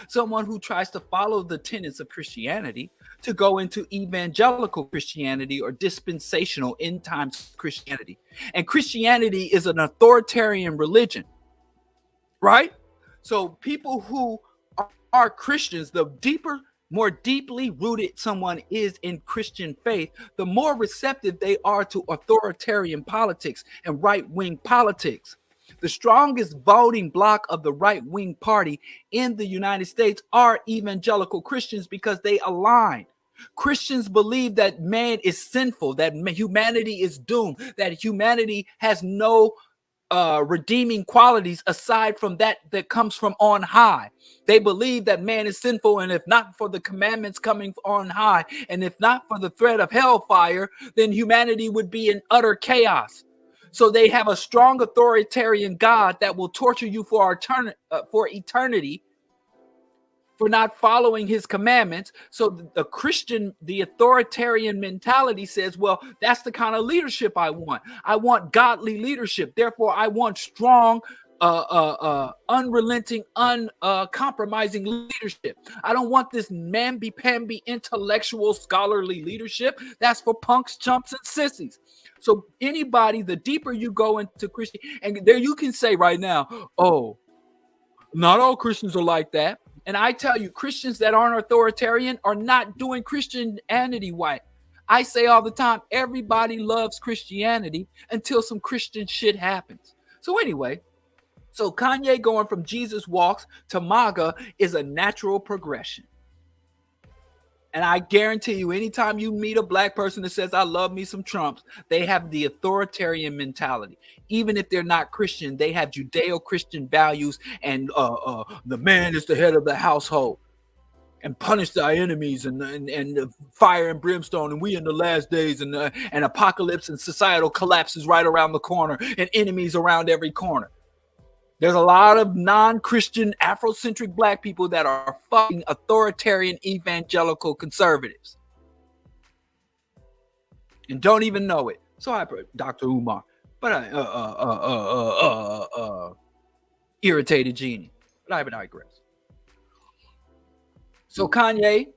someone who tries to follow the tenets of Christianity, to go into evangelical Christianity or dispensational end times Christianity. And Christianity is an authoritarian religion, right? So people who are Christians, the deeper, more deeply rooted someone is in Christian faith, the more receptive they are to authoritarian politics and right-wing politics. The strongest voting bloc of the right-wing party in the United States are evangelical Christians because they align. Christians believe that man is sinful, that humanity is doomed, that humanity has no redeeming qualities aside from that comes from on high. They believe that man is sinful, and if not for the commandments coming on high, and if not for the threat of hellfire, then humanity would be in utter chaos. So they have a strong authoritarian God that will torture you for eternity for not following his commandments. So the Christian, the authoritarian mentality says, well, that's the kind of leadership I want. I want godly leadership. Therefore, I want strong, unrelenting, uncompromising leadership. I don't want this mamby-pamby intellectual scholarly leadership. That's for punks, chumps, and sissies. So anybody, the deeper you go into Christianity, and there you can say right now, oh, not all Christians are like that. And I tell you, Christians that aren't authoritarian are not doing Christianity right. I say all the time, everybody loves Christianity until some Christian shit happens. So anyway, so Kanye going from Jesus Walks to MAGA is a natural progression. And I guarantee you, anytime you meet a black person that says, I love me some Trumps, they have the authoritarian mentality. Even if they're not Christian, they have Judeo-Christian values, and the man is the head of the household, and punish thy enemies, and fire and brimstone, and we in the last days, and apocalypse and societal collapse is right around the corner, and enemies around every corner. There's a lot of non-Christian Afrocentric black people that are fucking authoritarian evangelical conservatives and don't even know it. So I put Dr. Umar, but irritated genie. But I digress. So Kanye,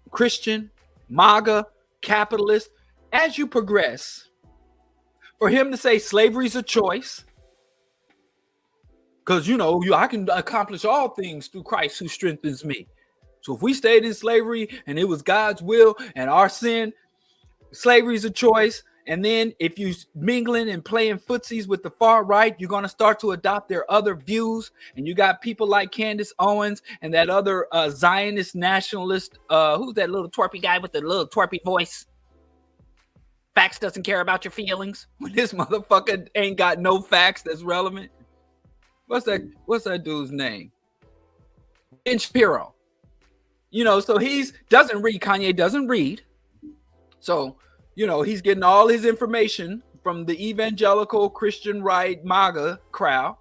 Christian, MAGA, capitalist, as you progress, for him to say slavery's a choice, because, I can accomplish all things through Christ who strengthens me. So if we stayed in slavery and it was God's will and our sin, slavery is a choice. And then if you mingling and playing footsies with the far right, you're going to start to adopt their other views. And you got people like Candace Owens and that other Zionist nationalist. Who's that little twerpy guy with the little twerpy voice? Facts doesn't care about your feelings. When this motherfucker ain't got no facts that's relevant. What's that dude's name? Ben Shapiro. So doesn't read. Kanye doesn't read. So, he's getting all his information from the evangelical Christian right MAGA crowd.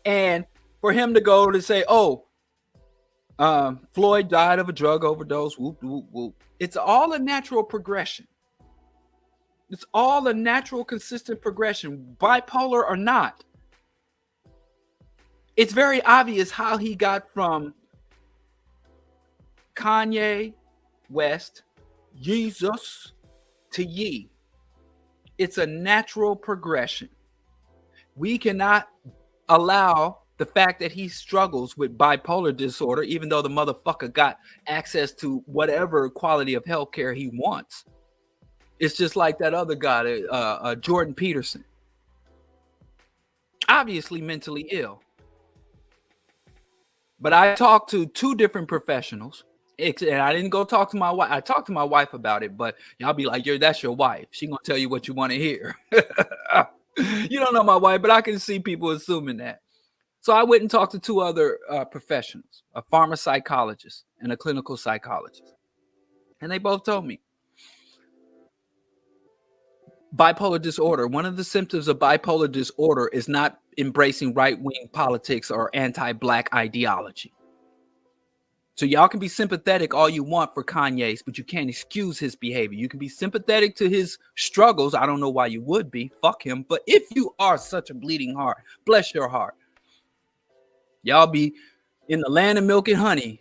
And for him to go to say, Floyd died of a drug overdose, whoop, whoop, whoop. It's all a natural progression. It's all a natural, consistent progression, bipolar or not. It's very obvious how he got from Kanye West, Jesus, to Ye. It's a natural progression. We cannot allow the fact that he struggles with bipolar disorder, even though the motherfucker got access to whatever quality of healthcare he wants. It's just like that other guy, Jordan Peterson. Obviously mentally ill. But I talked to two different professionals, and I didn't go talk to my wife. I talked to my wife about it, but y'all be like, that's your wife. She gonna tell you what you want to hear. You don't know my wife, but I can see people assuming that. So I went and talked to two other professionals, a pharmapsychologist and a clinical psychologist. And they both told me, bipolar disorder, one of the symptoms of bipolar disorder is not embracing right-wing politics or anti-black ideology. So y'all can be sympathetic all you want for Kanye's, but you can't excuse his behavior. You can be sympathetic to his struggles. I don't know why you would be. Fuck him. But if you are such a bleeding heart, bless your heart. Y'all be in the land of milk and honey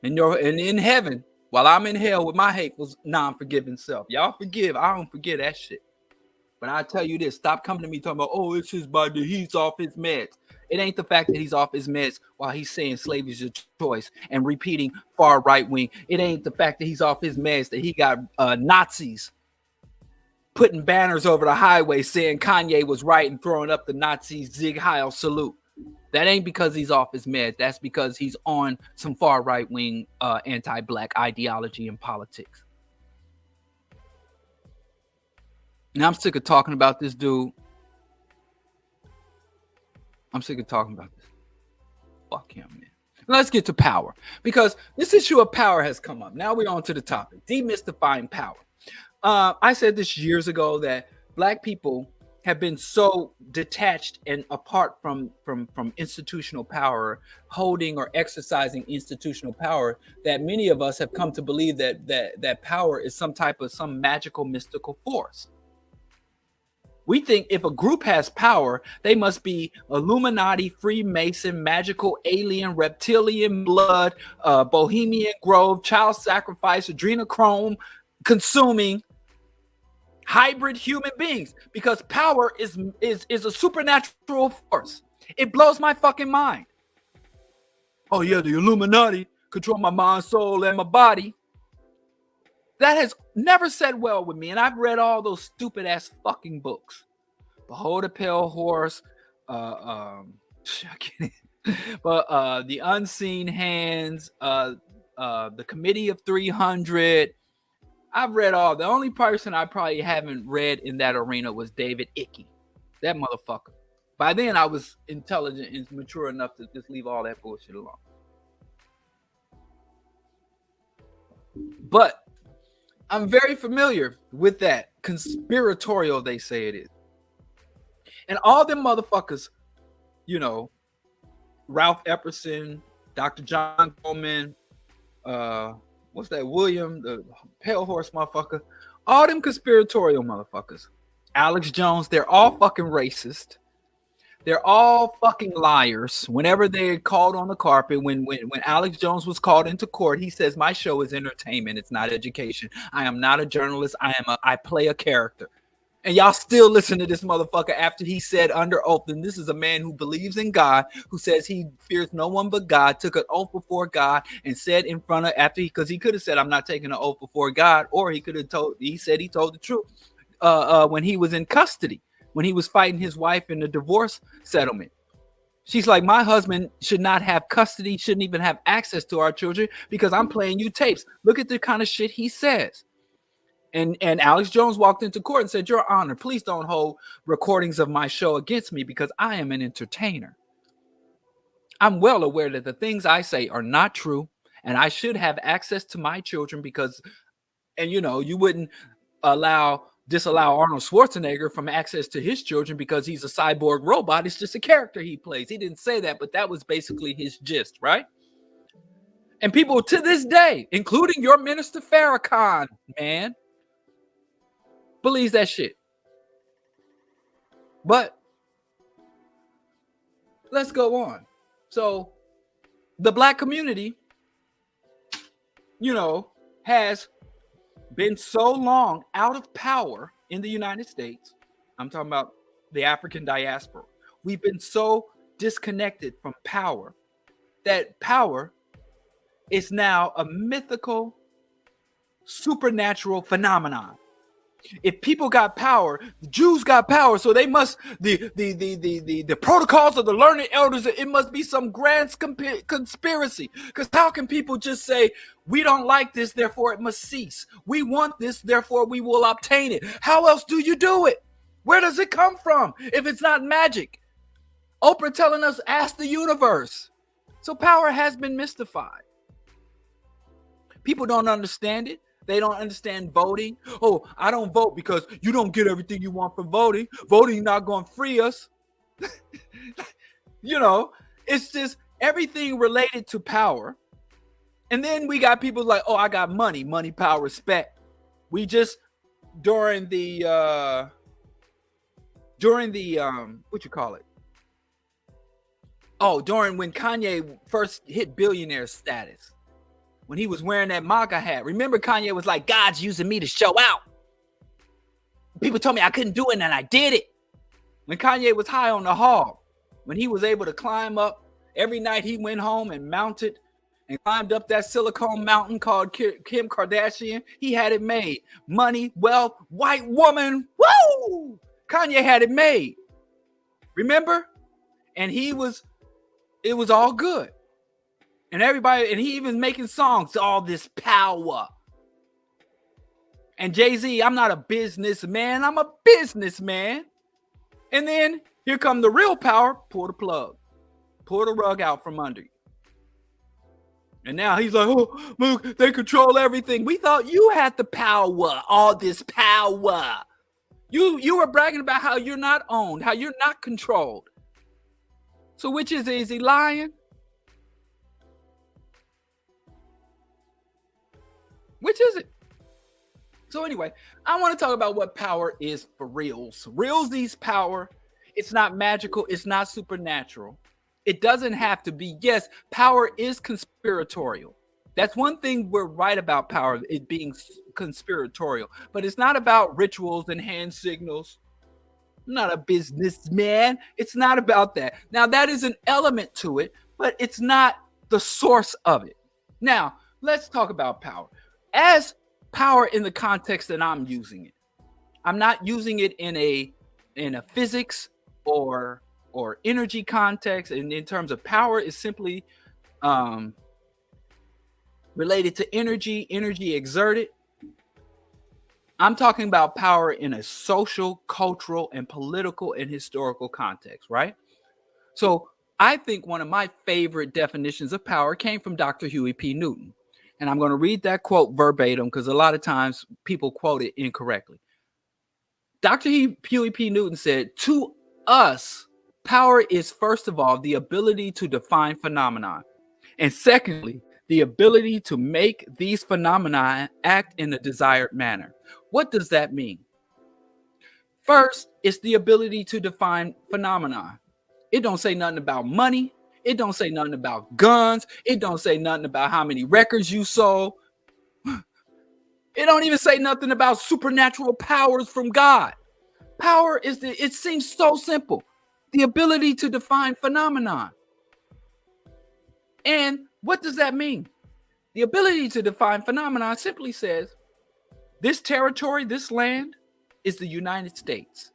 and in heaven while I'm in hell with my hateful, non-forgiving self. Y'all forgive. I don't forget that shit. But I tell you this, stop coming to me talking about, it's his body, he's off his meds. It ain't the fact that he's off his meds while he's saying slavery is a choice and repeating far right wing. It ain't the fact that he's off his meds that he got Nazis putting banners over the highway saying Kanye was right and throwing up the Nazi Sieg Heil salute. That ain't because he's off his meds. That's because he's on some far right wing anti-black ideology and politics. Now I'm sick of talking about this dude. I'm sick of talking about this. Fuck him, man. Let's get to power, because this issue of power has come up. Now we're on to the topic, demystifying power. I said this years ago that black people have been so detached and apart from institutional power, holding or exercising institutional power, that many of us have come to believe that power is some magical mystical force. We think if a group has power, they must be Illuminati, Freemason, magical, alien, reptilian blood, Bohemian Grove, child sacrifice, adrenochrome consuming hybrid human beings, because power is a supernatural force. It blows my fucking mind. Oh yeah, the Illuminati control my mind, soul, and my body. That has never said well with me, and I've read all those stupid ass fucking books. Behold a Pale Horse, I can't, but the Unseen Hands, the Committee of 300. I've read all. The only person I probably haven't read in that arena was David Icke. That motherfucker. By then, I was intelligent and mature enough to just leave all that bullshit alone. But I'm very familiar with that conspiratorial, they say it is. And all them motherfuckers, you know, Ralph Epperson, Dr. John Goldman, what's that, William, the Pale Horse motherfucker, all them conspiratorial motherfuckers, Alex Jones, they're all fucking racist. They're all fucking liars. Whenever they're called on the carpet, when Alex Jones was called into court, he says, my show is entertainment. It's not education. I am not a journalist. I play a character. And y'all still listen to this motherfucker after he said under oath, and this is a man who believes in God, who says he fears no one but God, took an oath before God and said in front of, because he could have said, I'm not taking an oath before God, or he could have told, he said he told the truth when he was in custody, when he was fighting his wife in the divorce settlement. She's like, my husband should not have custody, shouldn't even have access to our children because I'm playing you tapes. Look at the kind of shit he says. And Alex Jones walked into court and said, Your Honor, please don't hold recordings of my show against me because I am an entertainer. I'm well aware that the things I say are not true, and I should have access to my children because, and you know, you wouldn't disallow Arnold Schwarzenegger from access to his children because he's a cyborg robot. It's just a character he plays. He didn't say that, but that was basically his gist, right? And people to this day, including your Minister Farrakhan, man, believes that shit. But let's go on. So the black community, you know, has been so long out of power in the United States. I'm talking about the African diaspora. We've been so disconnected from power that power is now a mythical, supernatural phenomenon. If people got power, the Jews got power, so they must the protocols of the learned elders. It must be some grand conspiracy. Because how can people just say we don't like this, therefore it must cease? We want this, therefore we will obtain it. How else do you do it? Where does it come from if it's not magic? Oprah telling us, ask the universe. So power has been mystified. People don't understand it. They don't understand voting. Oh, I don't vote because you don't get everything you want from voting. Voting not going to free us. You know, it's just everything related to power. And then we got people like, oh, I got money, power, respect. We just during the what you call it? Oh, during when Kanye first hit billionaire status. When he was wearing that MAGA hat. Remember, Kanye was like, God's using me to show out. People told me I couldn't do it, and I did it. When Kanye was high on the hog, when he was able to climb up, every night he went home and mounted and climbed up that silicone mountain called Kim Kardashian, he had it made. Money, wealth, white woman, woo! Kanye had it made. Remember? And it was all good. And everybody, and he even making songs, all this power. And Jay-Z, I'm not a businessman, I'm a businessman. And then here come the real power, pull the plug. Pull the rug out from under you. And now he's like, oh, look, they control everything. We thought you had the power, all this power. You were bragging about how you're not owned, how you're not controlled. So which is it? Is he lying? Which is it? So anyway, I want to talk about what power is for reals. Realsies power. It's not magical. It's not supernatural. It doesn't have to be. Yes, power is conspiratorial. That's one thing we're right about power, it being conspiratorial. But it's not about rituals and hand signals. I'm not a businessman. It's not about that. Now, that is an element to it, but it's not the source of it. Now, let's talk about power. As power in the context that I'm using it, I'm not using it in a physics or energy context. And in terms of power, is simply related to energy exerted. I'm talking about power in a social, cultural, and political and historical context, right? So I think one of my favorite definitions of power came from Dr. Huey P. Newton. And I'm going to read that quote verbatim because a lot of times people quote it incorrectly. Dr. Huey P. Newton said, "To us, power is first of all the ability to define phenomena, and secondly, the ability to make these phenomena act in a desired manner." What does that mean? First, it's the ability to define phenomena. It don't say nothing about money. It don't say nothing about guns. It don't say nothing about how many records you sold. It don't even say nothing about supernatural powers from God. Power is it seems so simple. The ability to define phenomenon. And what does that mean? The ability to define phenomenon simply says this territory, this land is the United States.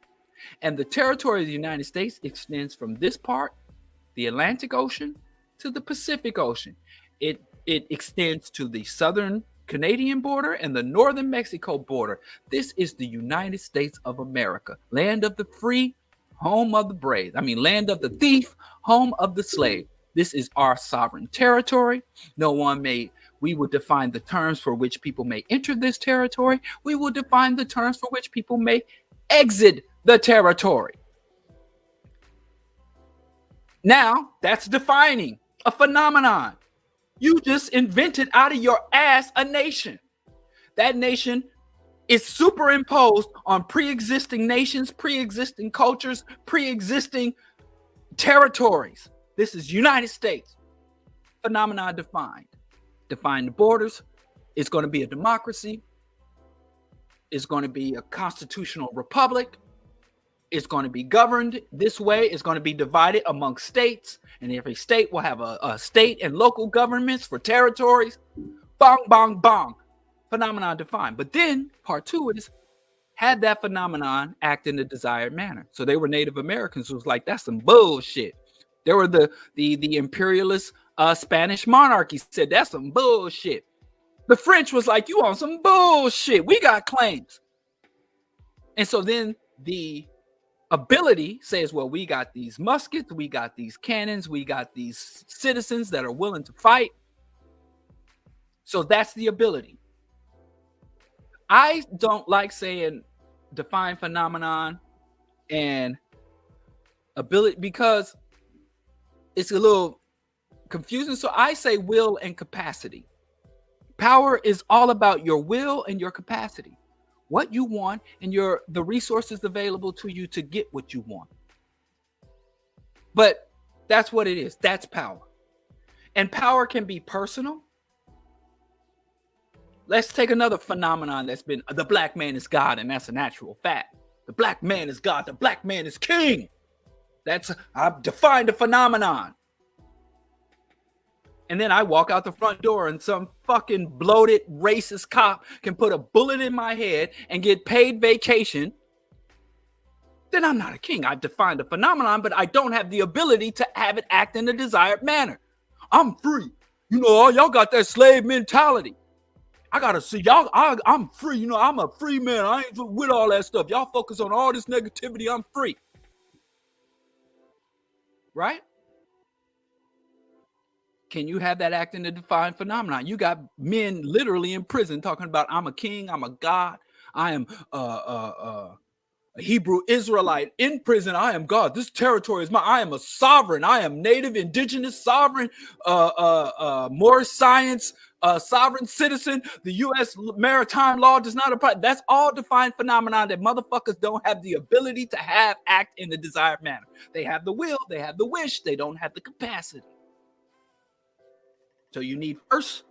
And the territory of the United States extends from this part, the Atlantic Ocean, to the Pacific Ocean. It extends to the southern Canadian border and the northern Mexico border. This is the United States of America, land of the free, home of the brave. I mean, land of the thief, home of the slave. This is our sovereign territory. We will define the terms for which people may enter this territory. We will define the terms for which people may exit the territory. Now, that's defining a phenomenon. You just invented out of your ass a nation. That nation is superimposed on pre-existing nations, pre-existing cultures, pre-existing territories. This is United States. Phenomenon defined. Define the borders. It's going to be a democracy. It's going to be a constitutional republic. It's going to be governed this way. It's going to be divided among states. And every state will have a state and local governments for territories. Bong, bong, bong. Phenomenon defined. But then part two is had that phenomenon act in the desired manner. So they were Native Americans who was like, that's some bullshit. There were the imperialist Spanish monarchy said, that's some bullshit. The French was like, you on some bullshit. We got claims. And so then the ability says, well, we got these muskets, we got these cannons, we got these citizens that are willing to fight. So that's the ability. I don't like saying define phenomenon and ability because it's a little confusing. So I say will and capacity. Power is all about your will and your capacity. What you want and the resources available to you to get what you want. But that's what it is. That's power. And power can be personal. Let's take another phenomenon that's been the black man is God, and that's an actual fact. The black man is God. The black man is king. I've defined a phenomenon. And then I walk out the front door and some fucking bloated racist cop can put a bullet in my head and get paid vacation. Then I'm not a king. I've defined a phenomenon, but I don't have the ability to have it act in the desired manner. I'm free. You know, y'all got that slave mentality. I gotta see y'all. I'm free. You know, I'm a free man. I ain't with all that stuff. Y'all focus on all this negativity. I'm free. Right? Can you have that act in the defined phenomenon? You got men literally in prison talking about I'm a king, I'm a god, I am a Hebrew Israelite in prison. I am God. This territory is mine. I am a sovereign. I am native, indigenous, sovereign, more science, sovereign citizen. The U.S. maritime law does not apply. That's all defined phenomenon that motherfuckers don't have the ability to act in the desired manner. They have the will, they have the wish, they don't have the capacity. So you need first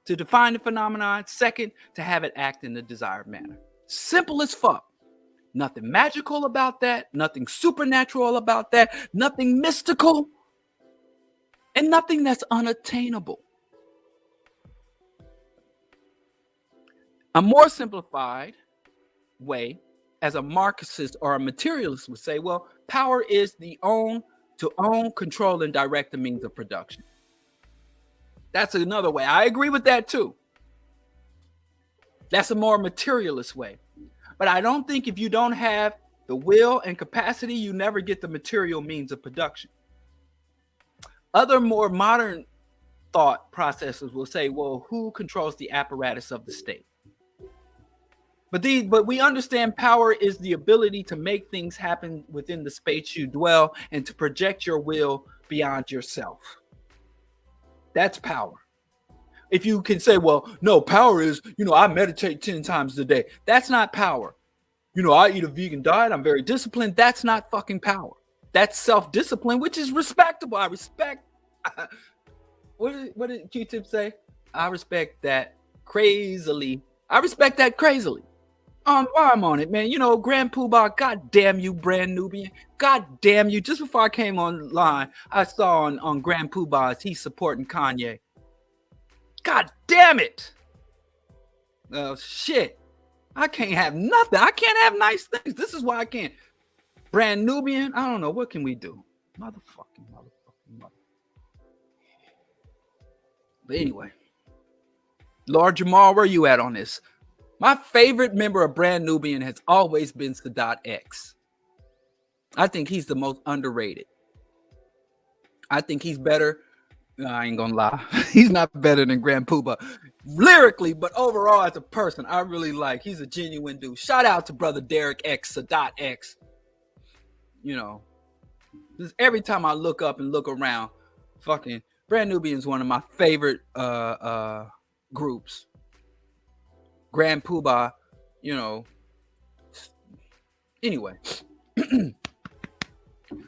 to define the phenomenon, second to have it act in the desired manner. Simple as fuck. Nothing magical about that, nothing supernatural about that, nothing mystical, and nothing that's unattainable. A more simplified way, as a Marxist or a materialist would say, well, power is to own, control, and direct the means of production. That's another way. I agree with that too. That's a more materialist way. But I don't think if you don't have the will and capacity, you never get the material means of production. Other more modern thought processes will say, well, who controls the apparatus of the state? But we understand power is the ability to make things happen within the space you dwell and to project your will beyond yourself. That's power. If you can say, well, no, power is, I meditate 10 times a day. That's not power. I eat a vegan diet. I'm very disciplined. That's not fucking power. That's self-discipline, which is respectable. I respect. What did Q-Tip say? I respect that crazily. While I'm on it, man, Grand Poobah, God damn you, Brand Nubian. God damn you. Just before I came online, I saw on Grand Poobah, he's supporting Kanye. God damn it. Oh, shit. I can't have nothing. I can't have nice things. This is why I can't. Brand Nubian, I don't know. What can we do? Motherfucking. But anyway. Lord Jamal, where you at on this? My favorite member of Brand Nubian has always been Sadat X. I think he's the most underrated. I think he's better. I ain't gonna lie. He's not better than Grand Poobah lyrically, but overall as a person, I really like. He's a genuine dude. Shout out to brother Derek X, Sadat X. Just every time I look up and look around, fucking Brand Nubian is one of my favorite groups. Grand Poobah, Anyway.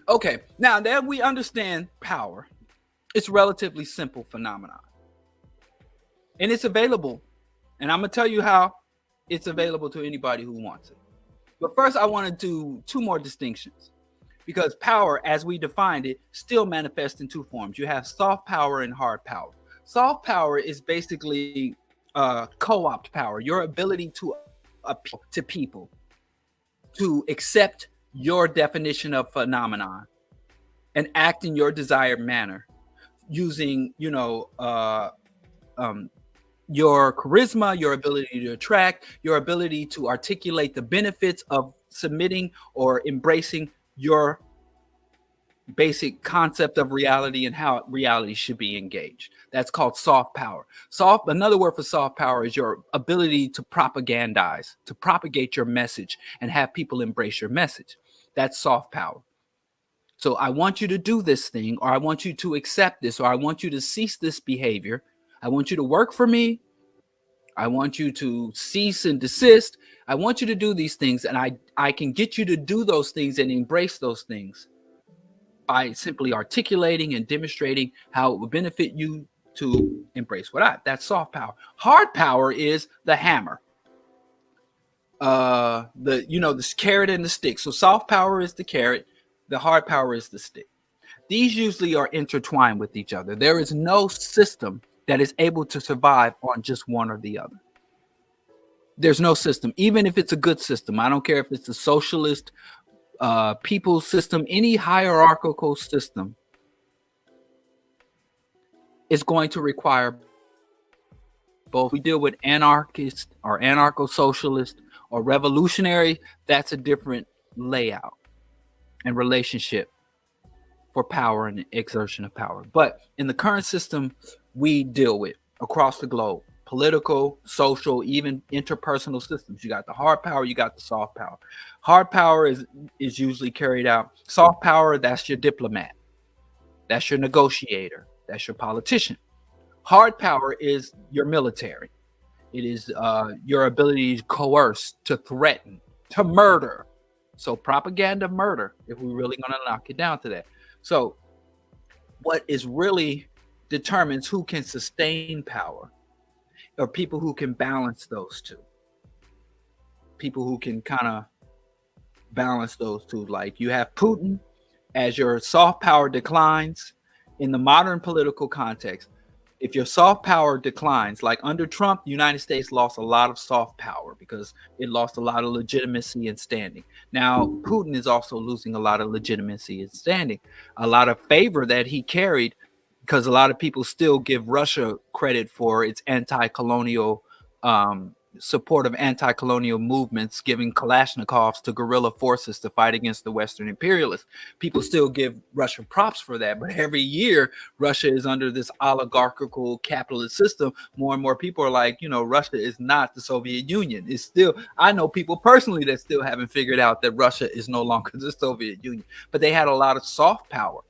Okay, now that we understand power, it's a relatively simple phenomenon. And it's available. And I'm going to tell you how it's available to anybody who wants it. But first, I want to do two more distinctions. Because power, as we defined it, still manifests in two forms. You have soft power and hard power. Soft power is basically co-opt power, your ability to appeal to people, to accept your definition of phenomenon and act in your desired manner using, your charisma, your ability to attract, your ability to articulate the benefits of submitting or embracing your basic concept of reality and how reality should be engaged. That's called soft power. Another word for soft power is your ability to propagandize, to propagate your message and have people embrace your message. That's soft power. So I want you to do this thing, or I want you to accept this, or I want you to cease this behavior. I want you to work for me. I want you to cease and desist. I want you to do these things, and I can get you to do those things and embrace those things by simply articulating and demonstrating how it would benefit you to embrace that's soft power. Hard power is the hammer. The carrot and the stick. So soft power is the carrot, the hard power is the stick. These usually are intertwined with each other. There is no system that is able to survive on just one or the other. There's no system, even if it's a good system. I don't care if it's a socialist people's system, any hierarchical system is going to require both. We deal with anarchist or anarcho-socialist or revolutionary. That's a different layout and relationship for power and exertion of power. But in the current system we deal with across the globe, political, social, even interpersonal systems. You got the hard power, you got the soft power. Hard power is usually carried out. Soft power, that's your diplomat, that's your negotiator, that's your politician. Hard power is your military. It is your ability to coerce, to threaten, to murder. So propaganda, murder, if we're really going to knock it down to that. So what is really determines who can sustain power are people who can balance those two. People who can kind of balance those two. Like you have Putin as your soft power declines in the modern political context. If your soft power declines, like under Trump, the United States lost a lot of soft power because it lost a lot of legitimacy and standing. Now, Putin is also losing a lot of legitimacy and standing, a lot of favor that he carried, because a lot of people still give Russia credit for its anti-colonial support of anti-colonial movements, giving Kalashnikovs to guerrilla forces to fight against the Western imperialists. People still give Russia props for that, but every year Russia is under this oligarchical capitalist system. More and more people are like, Russia is not the Soviet Union. It's still, I know people personally that still haven't figured out that Russia is no longer the Soviet Union, but they had a lot of soft power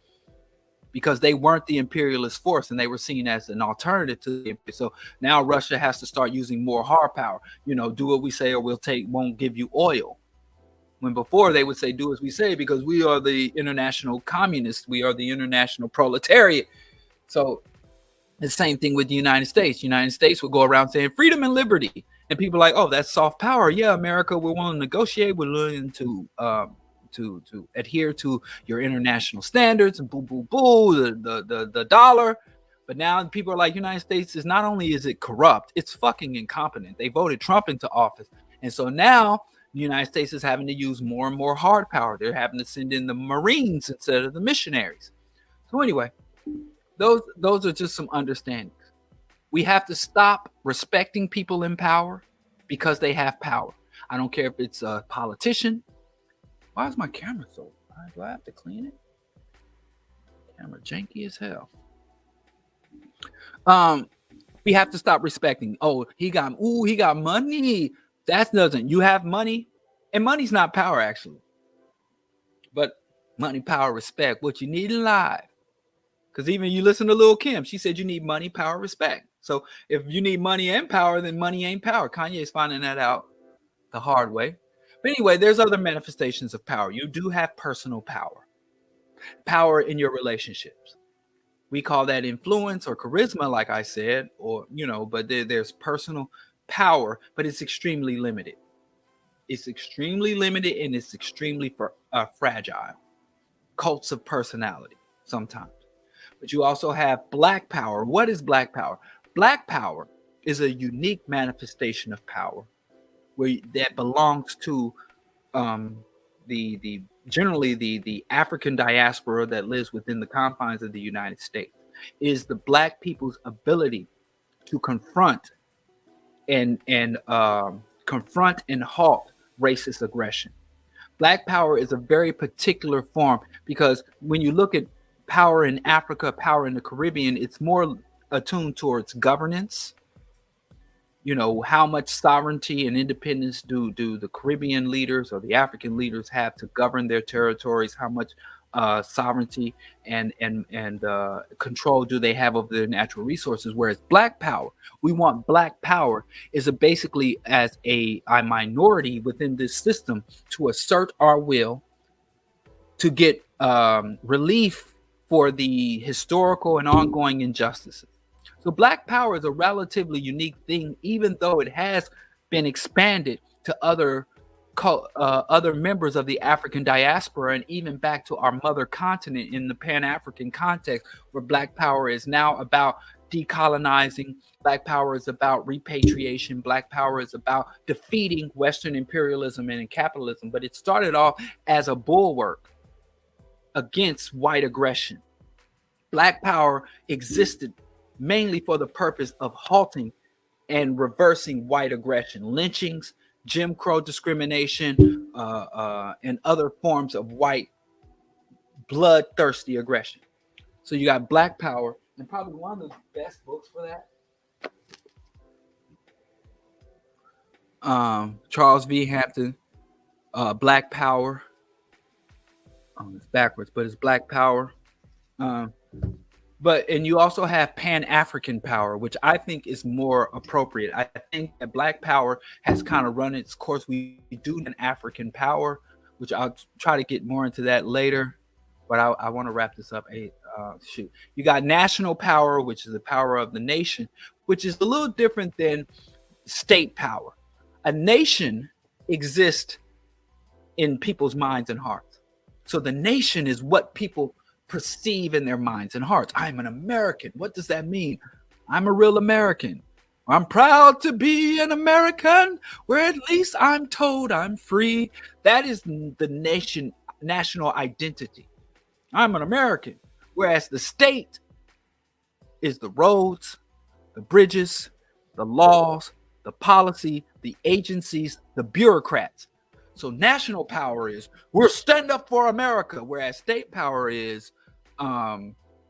because they weren't the imperialist force and they were seen as an alternative to the imperial. So now Russia has to start using more hard power. Do what we say or won't give you oil. When before they would say, do as we say, because we are the international communists. We are the international proletariat. So the same thing with the United States. United States would go around saying freedom and liberty. And people are like, oh, that's soft power. Yeah, America, we're willing to negotiate. We're willing to adhere to your international standards, boo, boo, boo, the dollar. But now people are like, United States is not only is it corrupt, it's fucking incompetent. They voted Trump into office. And so now the United States is having to use more and more hard power. They're having to send in the Marines instead of the missionaries. So anyway, those are just some understandings. We have to stop respecting people in power because they have power. I don't care if it's a politician. Why is my camera so high? Do I have to clean it? Camera janky as hell. We have to stop respecting. Oh, he got money. That doesn't. You have money, and money's not power actually. But money, power, respect. What you need in life. Because even you listen to Lil' Kim, she said you need money, power, respect. So if you need money and power, then money ain't power. Kanye's finding that out the hard way. But anyway, there's other manifestations of power. You do have personal power. Power in your relationships. We call that influence or charisma, like I said, or, but there's personal power, but it's extremely limited. It's extremely limited and it's extremely fragile. Cults of personality sometimes. But you also have black power. What is black power? Black power is a unique manifestation of power that belongs to generally the African diaspora that lives within the confines of the United States. Is the black people's ability to confront and halt racist aggression. Black power is a very particular form because when you look at power in Africa, power in the Caribbean, it's more attuned towards governance. How much sovereignty and independence do the Caribbean leaders or the African leaders have to govern their territories? How much sovereignty and control do they have over their natural resources? Whereas black power, we want black power is basically as a minority within this system to assert our will, to get relief for the historical and ongoing injustices. So black power is a relatively unique thing, even though it has been expanded to other members of the African diaspora and even back to our mother continent in the Pan-African context, where black power is now about decolonizing. Black power is about repatriation. Black power is about defeating Western imperialism and capitalism. But it started off as a bulwark against white aggression. Black power existed mainly for the purpose of halting and reversing white aggression, lynchings, Jim Crow discrimination, and other forms of white bloodthirsty aggression. So you got black power, and probably one of the best books for that Charles V. Hampton, Black Power. It's backwards, but it's Black Power. Um, and you also have Pan-African power, which I think is more appropriate. I think that Black Power has kind of run its course. We do an African power, which I'll try to get more into that later. But I want to wrap this up. You got national power, which is the power of the nation, which is a little different than state power. A nation exists in people's minds and hearts. So the nation is what people perceive in their minds and hearts. I'm an American. What does that mean? I'm a real American. I'm proud to be an American, where at least I'm told I'm free. That is the national identity. I'm an American. Whereas the state is the roads, the bridges, the laws, the policy, the agencies, the bureaucrats. So national power is we're stand up for America, whereas state power is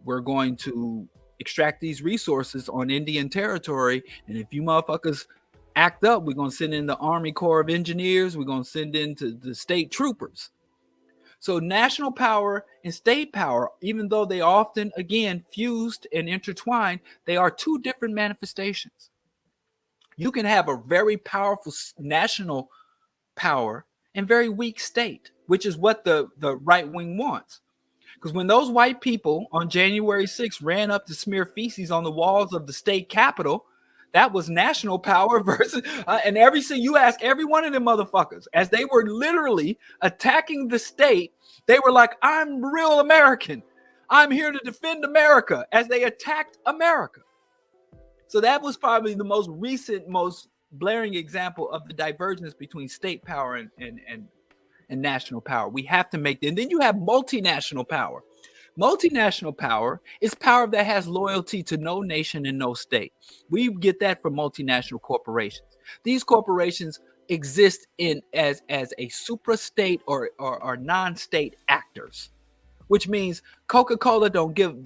we're going to extract these resources on Indian territory, and if you motherfuckers act up, we're going to send in the Army Corps of Engineers, we're going to send in to the state troopers. So national power and state power, even though they often, again, fused and intertwined, they are two different manifestations. You can have a very powerful national power and very weak state, which is what the right wing wants. Because when those white people on January 6th ran up to smear feces on the walls of the state capitol, that was national power versus, and you ask every one of them motherfuckers, as they were literally attacking the state, they were like, I'm real American. I'm here to defend America, as they attacked America. So that was probably the most recent, most blaring example of the divergence between state power and national power. We have to make, and then you have multinational power. Multinational power is power that has loyalty to no nation and no state. We get that from multinational corporations. These corporations exist as a supra-state or non-state actors, which means Coca-Cola don't give,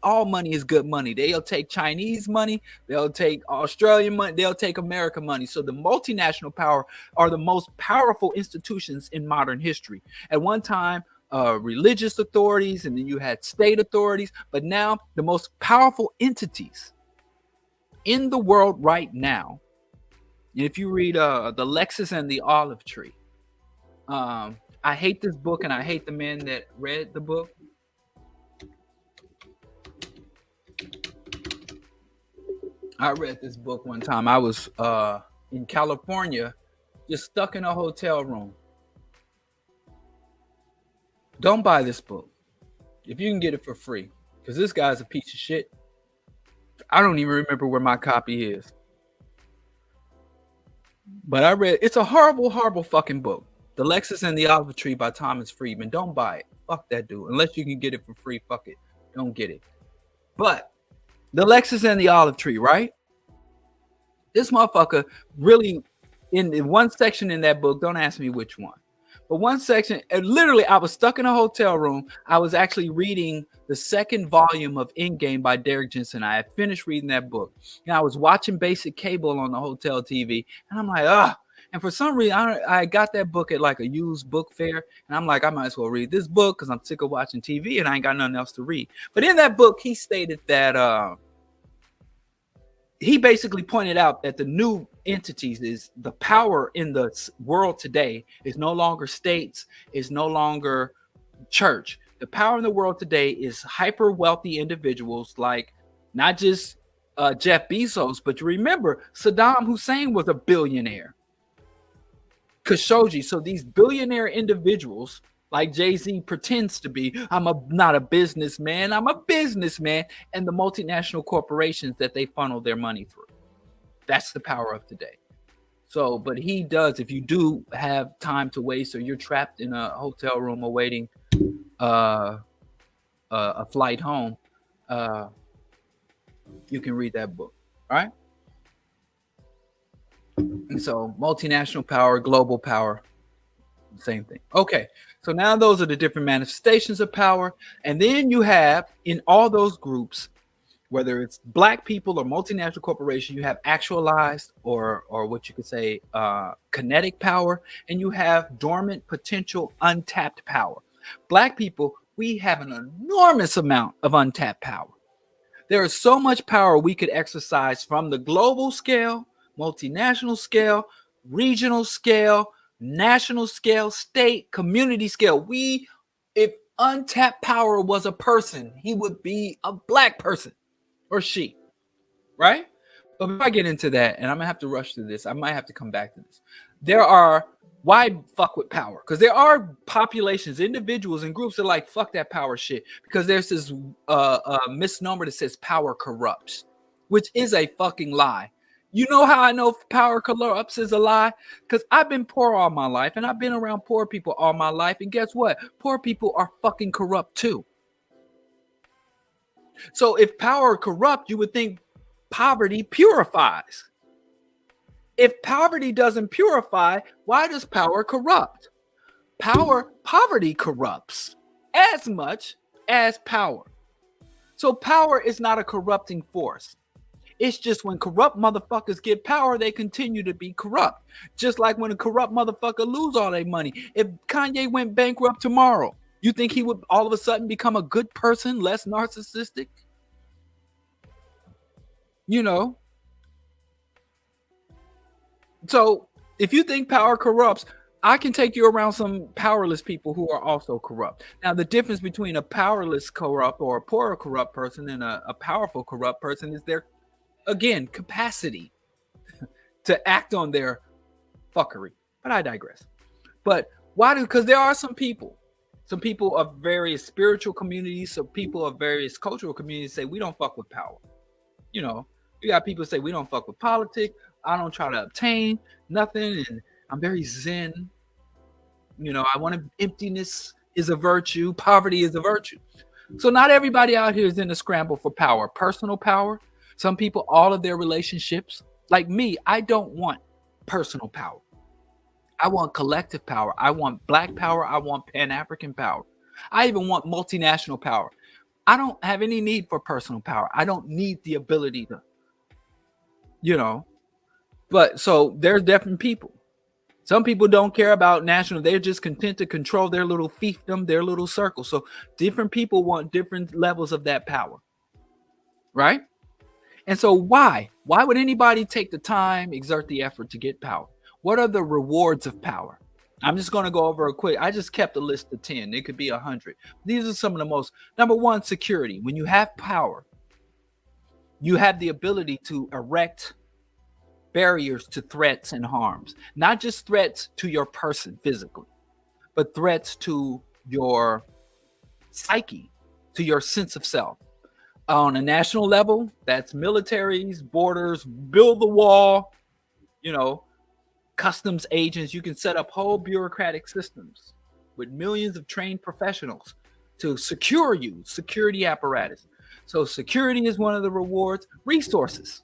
all money is good money. They'll take Chinese money, they'll take Australian money, they'll take American money. So the multinational power are the most powerful institutions in modern history. At one time, religious authorities, and then you had state authorities, but now the most powerful entities in the world right now, and if you read The Lexus and the Olive Tree, I hate this book and I hate the man that read the book. I read this book one time. I was in California, just stuck in a hotel room. Don't buy this book if you can get it for free, because this guy's a piece of shit. I don't even remember where my copy is. But I read, it's a horrible, horrible fucking book. The Lexus and the Olive Tree by Thomas Friedman. Don't buy it. Fuck that dude. Unless you can get it for free, fuck it. Don't get it. But The Lexus and the Olive Tree, right? This motherfucker really, in one section in that book, don't ask me which one, but one section, literally, I was stuck in a hotel room. I was actually reading the second volume of Endgame by Derek Jensen. I had finished reading that book. And I was watching basic cable on the hotel TV. And I'm like, And for some reason, I got that book at like a used book fair. And I'm like, I might as well read this book because I'm sick of watching TV and I ain't got nothing else to read. But in that book, he stated that he basically pointed out that the new entities is the power in the world today is no longer states, is no longer church. The power in the world today is hyper wealthy individuals, like not just Jeff Bezos, but remember Saddam Hussein was a billionaire. Khashoggi. So these billionaire individuals, like Jay-Z pretends to be, not a businessman, I'm a businessman, and the multinational corporations that they funnel their money through. That's the power of today. So, but he does, if you do have time to waste or you're trapped in a hotel room awaiting a flight home, you can read that book. All right. And so multinational power, global power, same thing. Okay. So now those are the different manifestations of power. And then you have in all those groups, whether it's black people or multinational corporation, you have actualized or what you could say kinetic power, and you have dormant potential untapped power. Black people, we have an enormous amount of untapped power. There is so much power we could exercise from the global scale, multinational scale, regional scale, national scale, state, community scale. If untapped power was a person, he would be a black person or she, right? But before I get into that, and I'm gonna have to rush through this, I might have to come back to this. There are why fuck with power? Because there are populations, individuals, and groups that are like fuck that power shit. Because there's this misnomer that says power corrupts, which is a fucking lie. You know how I know power corrupts is a lie? Because I've been poor all my life, and I've been around poor people all my life, and guess what? Poor people are fucking corrupt too. So if power corrupt, you would think poverty purifies. If poverty doesn't purify, why does power corrupt? Poverty corrupts as much as power. So power is not a corrupting force. It's just when corrupt motherfuckers get power, they continue to be corrupt. Just like when a corrupt motherfucker lose all their money. If Kanye went bankrupt tomorrow, you think he would all of a sudden become a good person, less narcissistic? You know? So if you think power corrupts, I can take you around some powerless people who are also corrupt. Now, the difference between a powerless corrupt or a poor corrupt person and a powerful corrupt person is their, again, capacity to act on their fuckery. But I digress. But why do? Because there are some people of various spiritual communities, some people of various cultural communities say we don't fuck with power. You know, you got people say we don't fuck with politics. I don't try to obtain nothing, and I'm very zen. You know, I want to, emptiness is a virtue, poverty is a virtue. So not everybody out here is in a scramble for power, personal power. Some people, all of their relationships, like me, I don't want personal power. I want collective power. I want black power. I want Pan-African power. I even want multinational power. I don't have any need for personal power. I don't need the ability to, you know. But so there's different people. Some people don't care about national. They're just content to control their little fiefdom, their little circle. So different people want different levels of that power. Right? And so why? Why would anybody take the time, exert the effort to get power? What are the rewards of power? I'm just going to go over a quick. I just kept a list of 10. It could be 100. These are some of the most. Number one, security. When you have power, you have the ability to erect barriers to threats and harms, not just threats to your person physically, but threats to your psyche, to your sense of self. On a national level, that's militaries, borders, build the wall, you know, customs agents. You can set up whole bureaucratic systems with millions of trained professionals to secure you, security apparatus. So security is one of the rewards. Resources.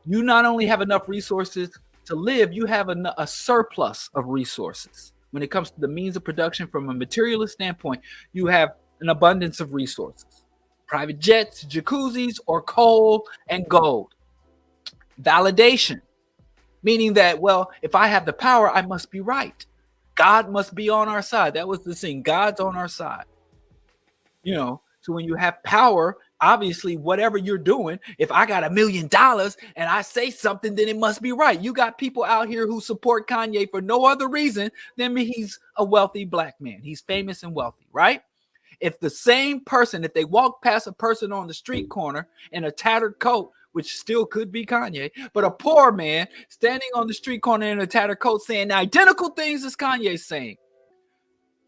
You not only have enough resources to live, you have a surplus of resources. When it comes to the means of production from a materialist standpoint, you have an abundance of resources. Private jets, jacuzzis, or coal and gold. Validation, meaning that, well, if I have the power, I must be right. God must be on our side. That was the thing. God's on our side. You know, so when you have power, obviously, whatever you're doing, if I got $1 million and I say something, then it must be right. You got people out here who support Kanye for no other reason than he's a wealthy black man. He's famous and wealthy, right? If the same person, if they walk past a person on the street corner in a tattered coat, which still could be Kanye, but a poor man standing on the street corner in a tattered coat saying the identical things as Kanye's saying,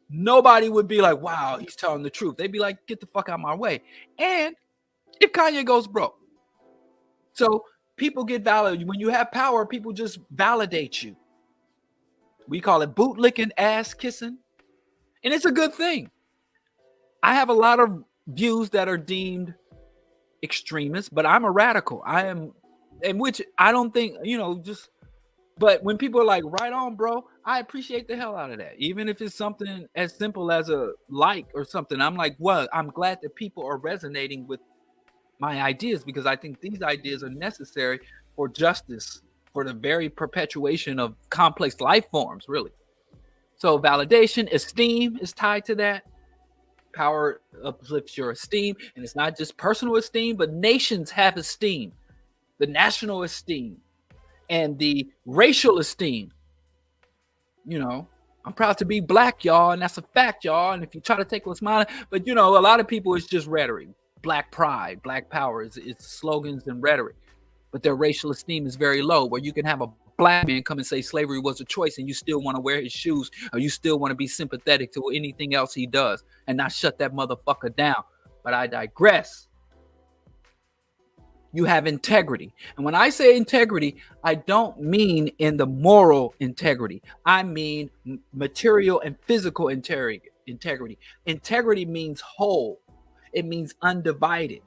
nobody would be like, wow, he's telling the truth. They'd be like, get the fuck out of my way. And if Kanye goes broke. So people get validated. When you have power, people just validate you. We call it bootlicking, ass kissing. And it's a good thing. I have a lot of views that are deemed extremist, but I'm a radical. I am, and which I don't think, you know, just, but when people are like, right on, bro, I appreciate the hell out of that. Even if it's something as simple as a like or something, I'm like, well, I'm glad that people are resonating with my ideas, because I think these ideas are necessary for justice, for the very perpetuation of complex life forms, really. So validation, esteem is tied to that. Power uplifts your esteem, and it's not just personal esteem, but nations have esteem, the national esteem and the racial esteem. You know, I'm proud to be black, y'all, and that's a fact, y'all. And if you try to take what's mine, but you know, a lot of people, it's just rhetoric. Black pride, black power, it's slogans and rhetoric, but their racial esteem is very low. Where you can have a black man come and say slavery was a choice, and you still want to wear his shoes, or you still want to be sympathetic to anything else he does, and not shut that motherfucker down. But I digress. You have integrity. And when I say integrity, I don't mean in the moral integrity. I mean material and physical integrity. Integrity means whole. It means undivided.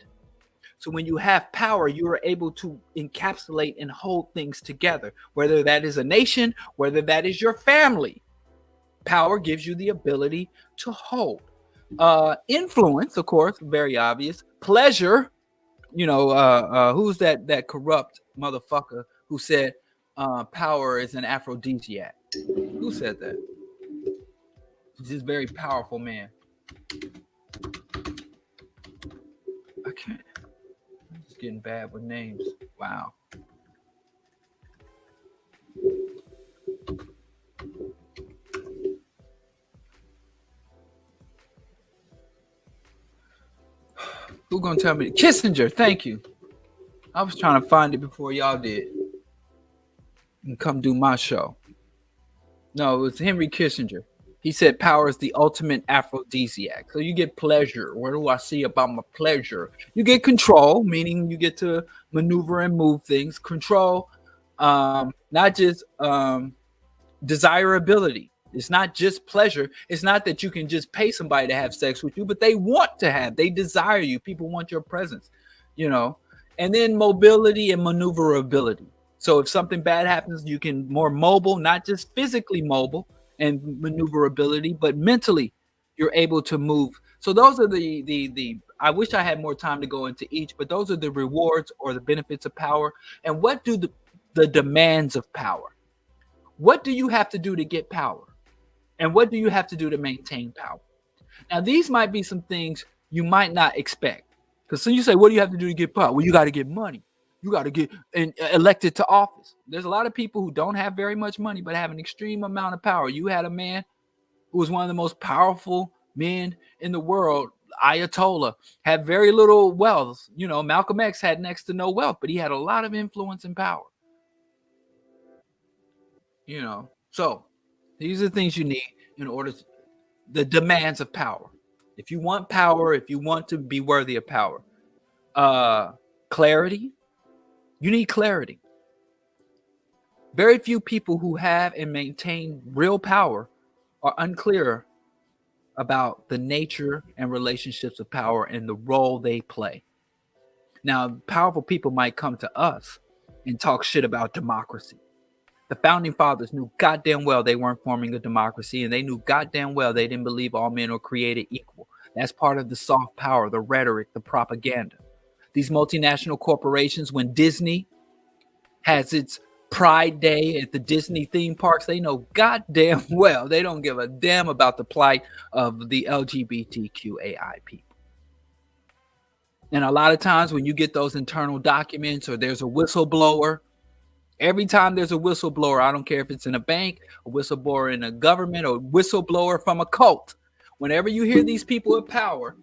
So when you have power, you are able to encapsulate and hold things together, whether that is a nation, whether that is your family. Power gives you the ability to hold. Influence, of course, very obvious. Pleasure. You know, who's that corrupt motherfucker who said power is an aphrodisiac? Who said that? He's this very powerful man. I can't. I'm just getting bad with names. Wow. Who gonna tell me? Kissinger, thank you. I was trying to find it before y'all did. And come do my show. No, it was Henry Kissinger. He said power is the ultimate aphrodisiac. So you get pleasure. What do I see about my pleasure? You get control, meaning you get to maneuver and move things. Control, not just desirability. It's not just pleasure. It's not that you can just pay somebody to have sex with you, but they want to have. They desire you. People want your presence, you know. And then mobility and maneuverability. So if something bad happens, you can more mobile, not just physically mobile and maneuverability, but mentally you're able to move. So those are the I wish I had more time to go into each, but those are the rewards or the benefits of power. And what do the demands of power? What do you have to do to get power? And what do you have to do to maintain power? Now, these might be some things you might not expect. Because so you say, what do you have to do to get power? Well, you got to get money. You got to get elected to office. There's a lot of people who don't have very much money, but have an extreme amount of power. You had a man who was one of the most powerful men in the world, Ayatollah, had very little wealth. You know, Malcolm X had next to no wealth, but he had a lot of influence and power. You know, so these are the things you need in order to, the demands of power. If you want power, if you want to be worthy of power, clarity, you need clarity. Very few people who have and maintain real power are unclear about the nature and relationships of power and the role they play. Now, powerful people might come to us and talk shit about democracy. The founding fathers knew goddamn well they weren't forming a democracy, and they knew goddamn well they didn't believe all men were created equal. That's part of the soft power, the rhetoric, the propaganda. These multinational corporations, when Disney has its Pride Day at the Disney theme parks, they know goddamn well they don't give a damn about the plight of the LGBTQAI people. And a lot of times when you get those internal documents or there's a whistleblower, every time there's a whistleblower, I don't care if it's in a bank, a whistleblower in a government, or a whistleblower from a cult. Whenever you hear these people in power,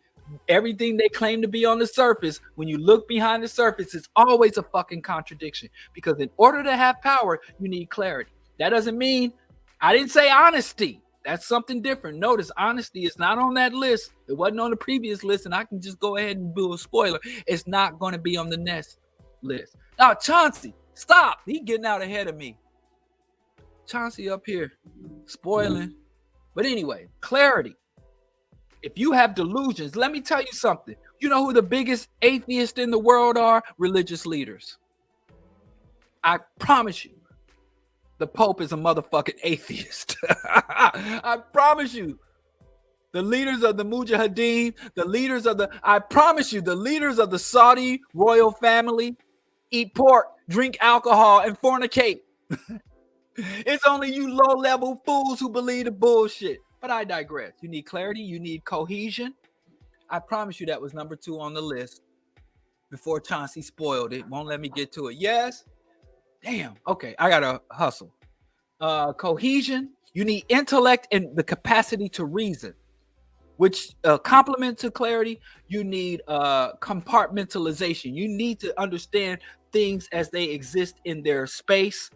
everything they claim to be on the surface, when you look behind the surface, it's always a fucking contradiction. Because in order to have power, you need clarity. That doesn't mean, I didn't say honesty. That's something different. Notice honesty is not on that list. It wasn't on the previous list, and I can just go ahead and do a spoiler. It's not going to be on the next list. Now, Chauncey, stop. He getting out ahead of me. Chauncey up here spoiling. But anyway, clarity. If you have delusions, let me tell you something. You know who the biggest atheists in the world are? Religious leaders. I promise you, the Pope is a motherfucking atheist. I promise you. The leaders of the Mujahideen, the leaders of I promise you, the leaders of the Saudi royal family eat pork, drink alcohol, and fornicate. It's only you low-level fools who believe the bullshit. But I digress. You need clarity. You need cohesion. I promise you that was number 2 on the list before Chauncey spoiled it. Won't let me get to it. Yes? Damn. Okay, I got to hustle. Cohesion. You need intellect and the capacity to reason, which complement to clarity. You need compartmentalization. You need to understand things as they exist in their space,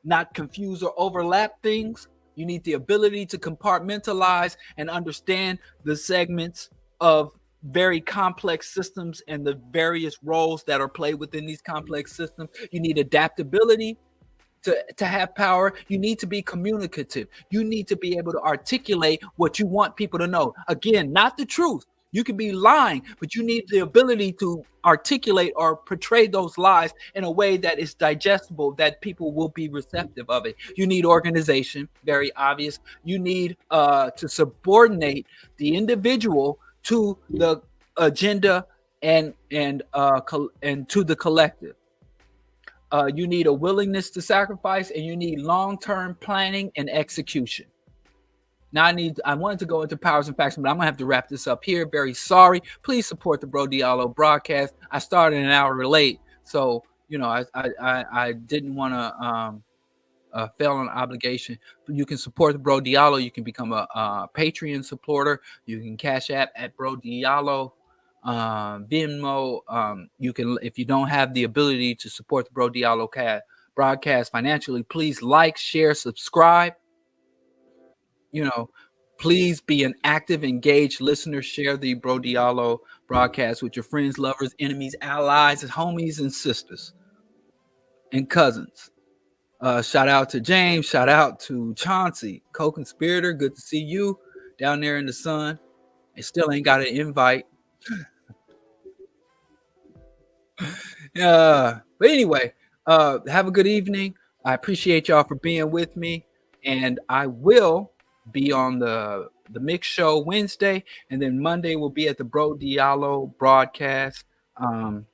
not confuse or overlap things. You need the ability to compartmentalize and understand the segments of very complex systems and the various roles that are played within these complex systems. You need adaptability to have power. You need to be communicative. You need to be able to articulate what you want people to know. Again, not the truth. You can be lying, but you need the ability to articulate or portray those lies in a way that is digestible, that people will be receptive of it. You need organization, very obvious. You need to subordinate the individual to the agenda and to the collective. You need a willingness to sacrifice, and you need long-term planning and execution. Now I wanted to go into powers and factions, but I'm gonna have to wrap this up here. Very sorry. Please support the BroDiallo broadcast. I started an hour late, so I didn't want to fail on obligation. You can support the BroDiallo. You can become a Patreon supporter. You can Cash App at BroDiallo. Venmo. You can, if you don't have the ability to support the BroDiallo broadcast financially, please like, share, subscribe. Please be an active, engaged listener. Share the BroDiallo broadcast with your friends, lovers, enemies, allies, homies, and sisters and cousins. Shout out to James. Shout out to Chauncey, co-conspirator. Good to see you down there in the sun. And still ain't got an invite. But anyway, have a good evening. I appreciate y'all for being with me, and I will be on the mix show Wednesday, and then Monday will be at the BroDiallo broadcast, and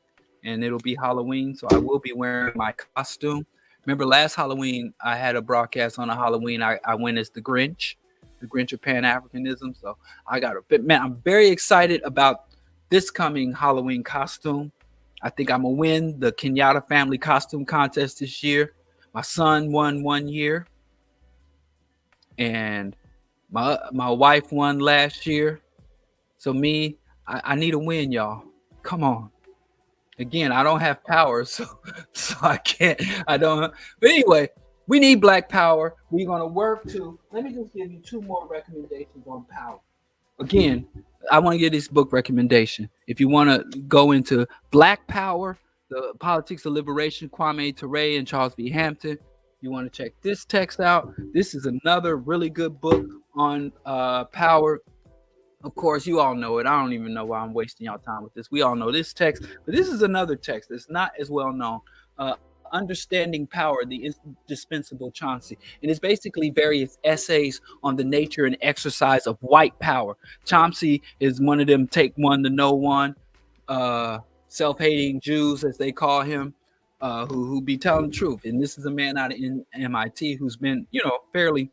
it'll be Halloween, so I will be wearing my costume. Remember last Halloween I had a broadcast on a Halloween. I went as the Grinch of Pan-Africanism. So I got a bit, man. I'm very excited about this coming Halloween costume. I think I'm gonna win the Kenyatta family costume contest this year. My son won one year, and my wife won last year. So I need a win, y'all. Come on. Again, I don't have power, so I can't. I don't. But anyway, we need Black power. We're gonna work to. Let me just give you 2 more recommendations on power. Again, I want to give this book recommendation. If you want to go into Black Power, the Politics of Liberation, Kwame Ture and Charles V. Hampton, you want to check this text out. This is another really good book on power. Of course, you all know it. I don't even know why I'm wasting y'all time with this. We all know this text, but this is another text that's not as well known. Understanding Power, the Indispensable Chauncey. And it's basically various essays on the nature and exercise of white power. Chauncey is one of them take one to know one, self-hating Jews, as they call him, who be telling the truth. And this is a man out of MIT who's been, fairly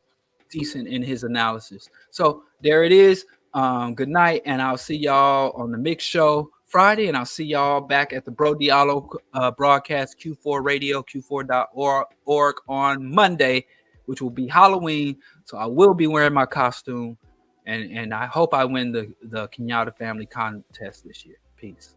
decent in his analysis. So there it is. Good night, and I'll see y'all on the Mix Show Friday, and I'll see y'all back at the BroDiallo broadcast, Q4 Radio, Q4.org on Monday, which will be Halloween. So I will be wearing my costume, and I hope I win the Kenyatta family contest this year. Peace.